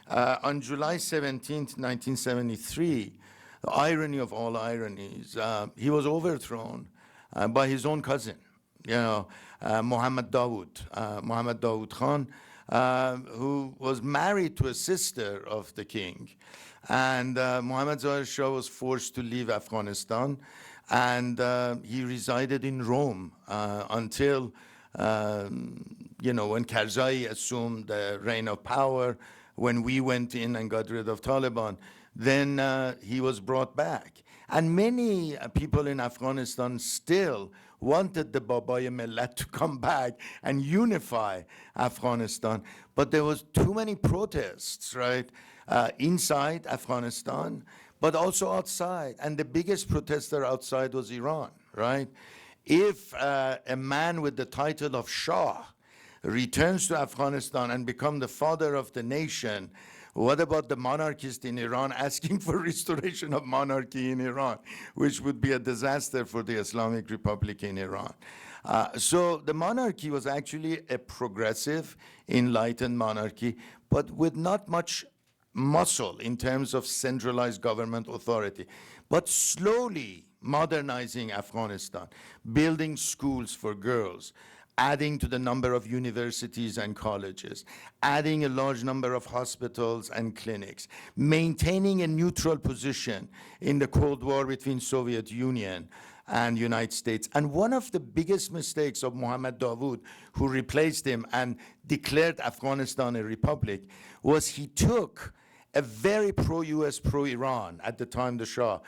On July 17th, 1973, the irony of all ironies, he was overthrown by his own cousin, Mohammad Dawood. Mohammad Dawood Khan who was married to a sister of the king. And Mohammad Zahir Shah was forced to leave Afghanistan, and he resided in Rome until, when Karzai assumed the reign of power, when we went in and got rid of Taliban, then he was brought back. And many people in Afghanistan still wanted the Babay Millat to come back and unify Afghanistan. But there was too many protests, right, inside Afghanistan, but also outside. And the biggest protester outside was Iran, right? If a man with the title of Shah returns to Afghanistan and becomes the father of the nation, what about the monarchist in Iran asking for restoration of monarchy in Iran, which would be a disaster for the Islamic Republic in Iran? So the monarchy was actually a progressive, enlightened monarchy, but with not much muscle in terms of centralized government authority, but slowly modernizing Afghanistan, building schools for girls, adding to the number of universities and colleges, adding a large number of hospitals and clinics, maintaining a neutral position in the Cold War between Soviet Union and United States. And one of the biggest mistakes of Mohammad Dawood, who replaced him and declared Afghanistan a republic, was he took a very pro-US, pro-Iran, at the time the Shah,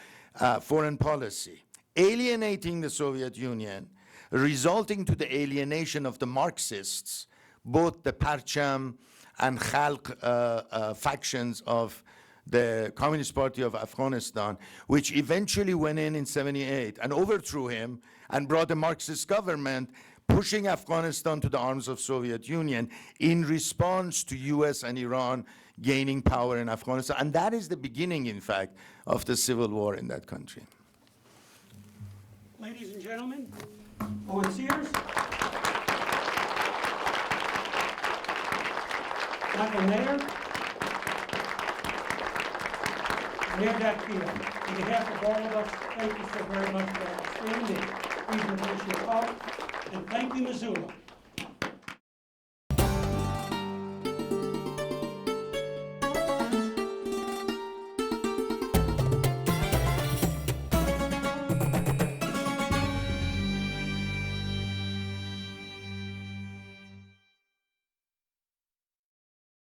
foreign policy, alienating the Soviet Union, resulting to the alienation of the Marxists, both the Parcham and Khalq factions of the Communist Party of Afghanistan, which eventually went in 78 and overthrew him and brought a Marxist government, pushing Afghanistan to the arms of Soviet Union in response to US and Iran gaining power in Afghanistan. And that is the beginning, in fact, of the civil war in that country. Ladies and gentlemen, Owen Sears, Michael Mayer, Mayor Dakfield. On behalf of all of us, thank you so very much for our outstanding presentation of art, and thank you, Missoula.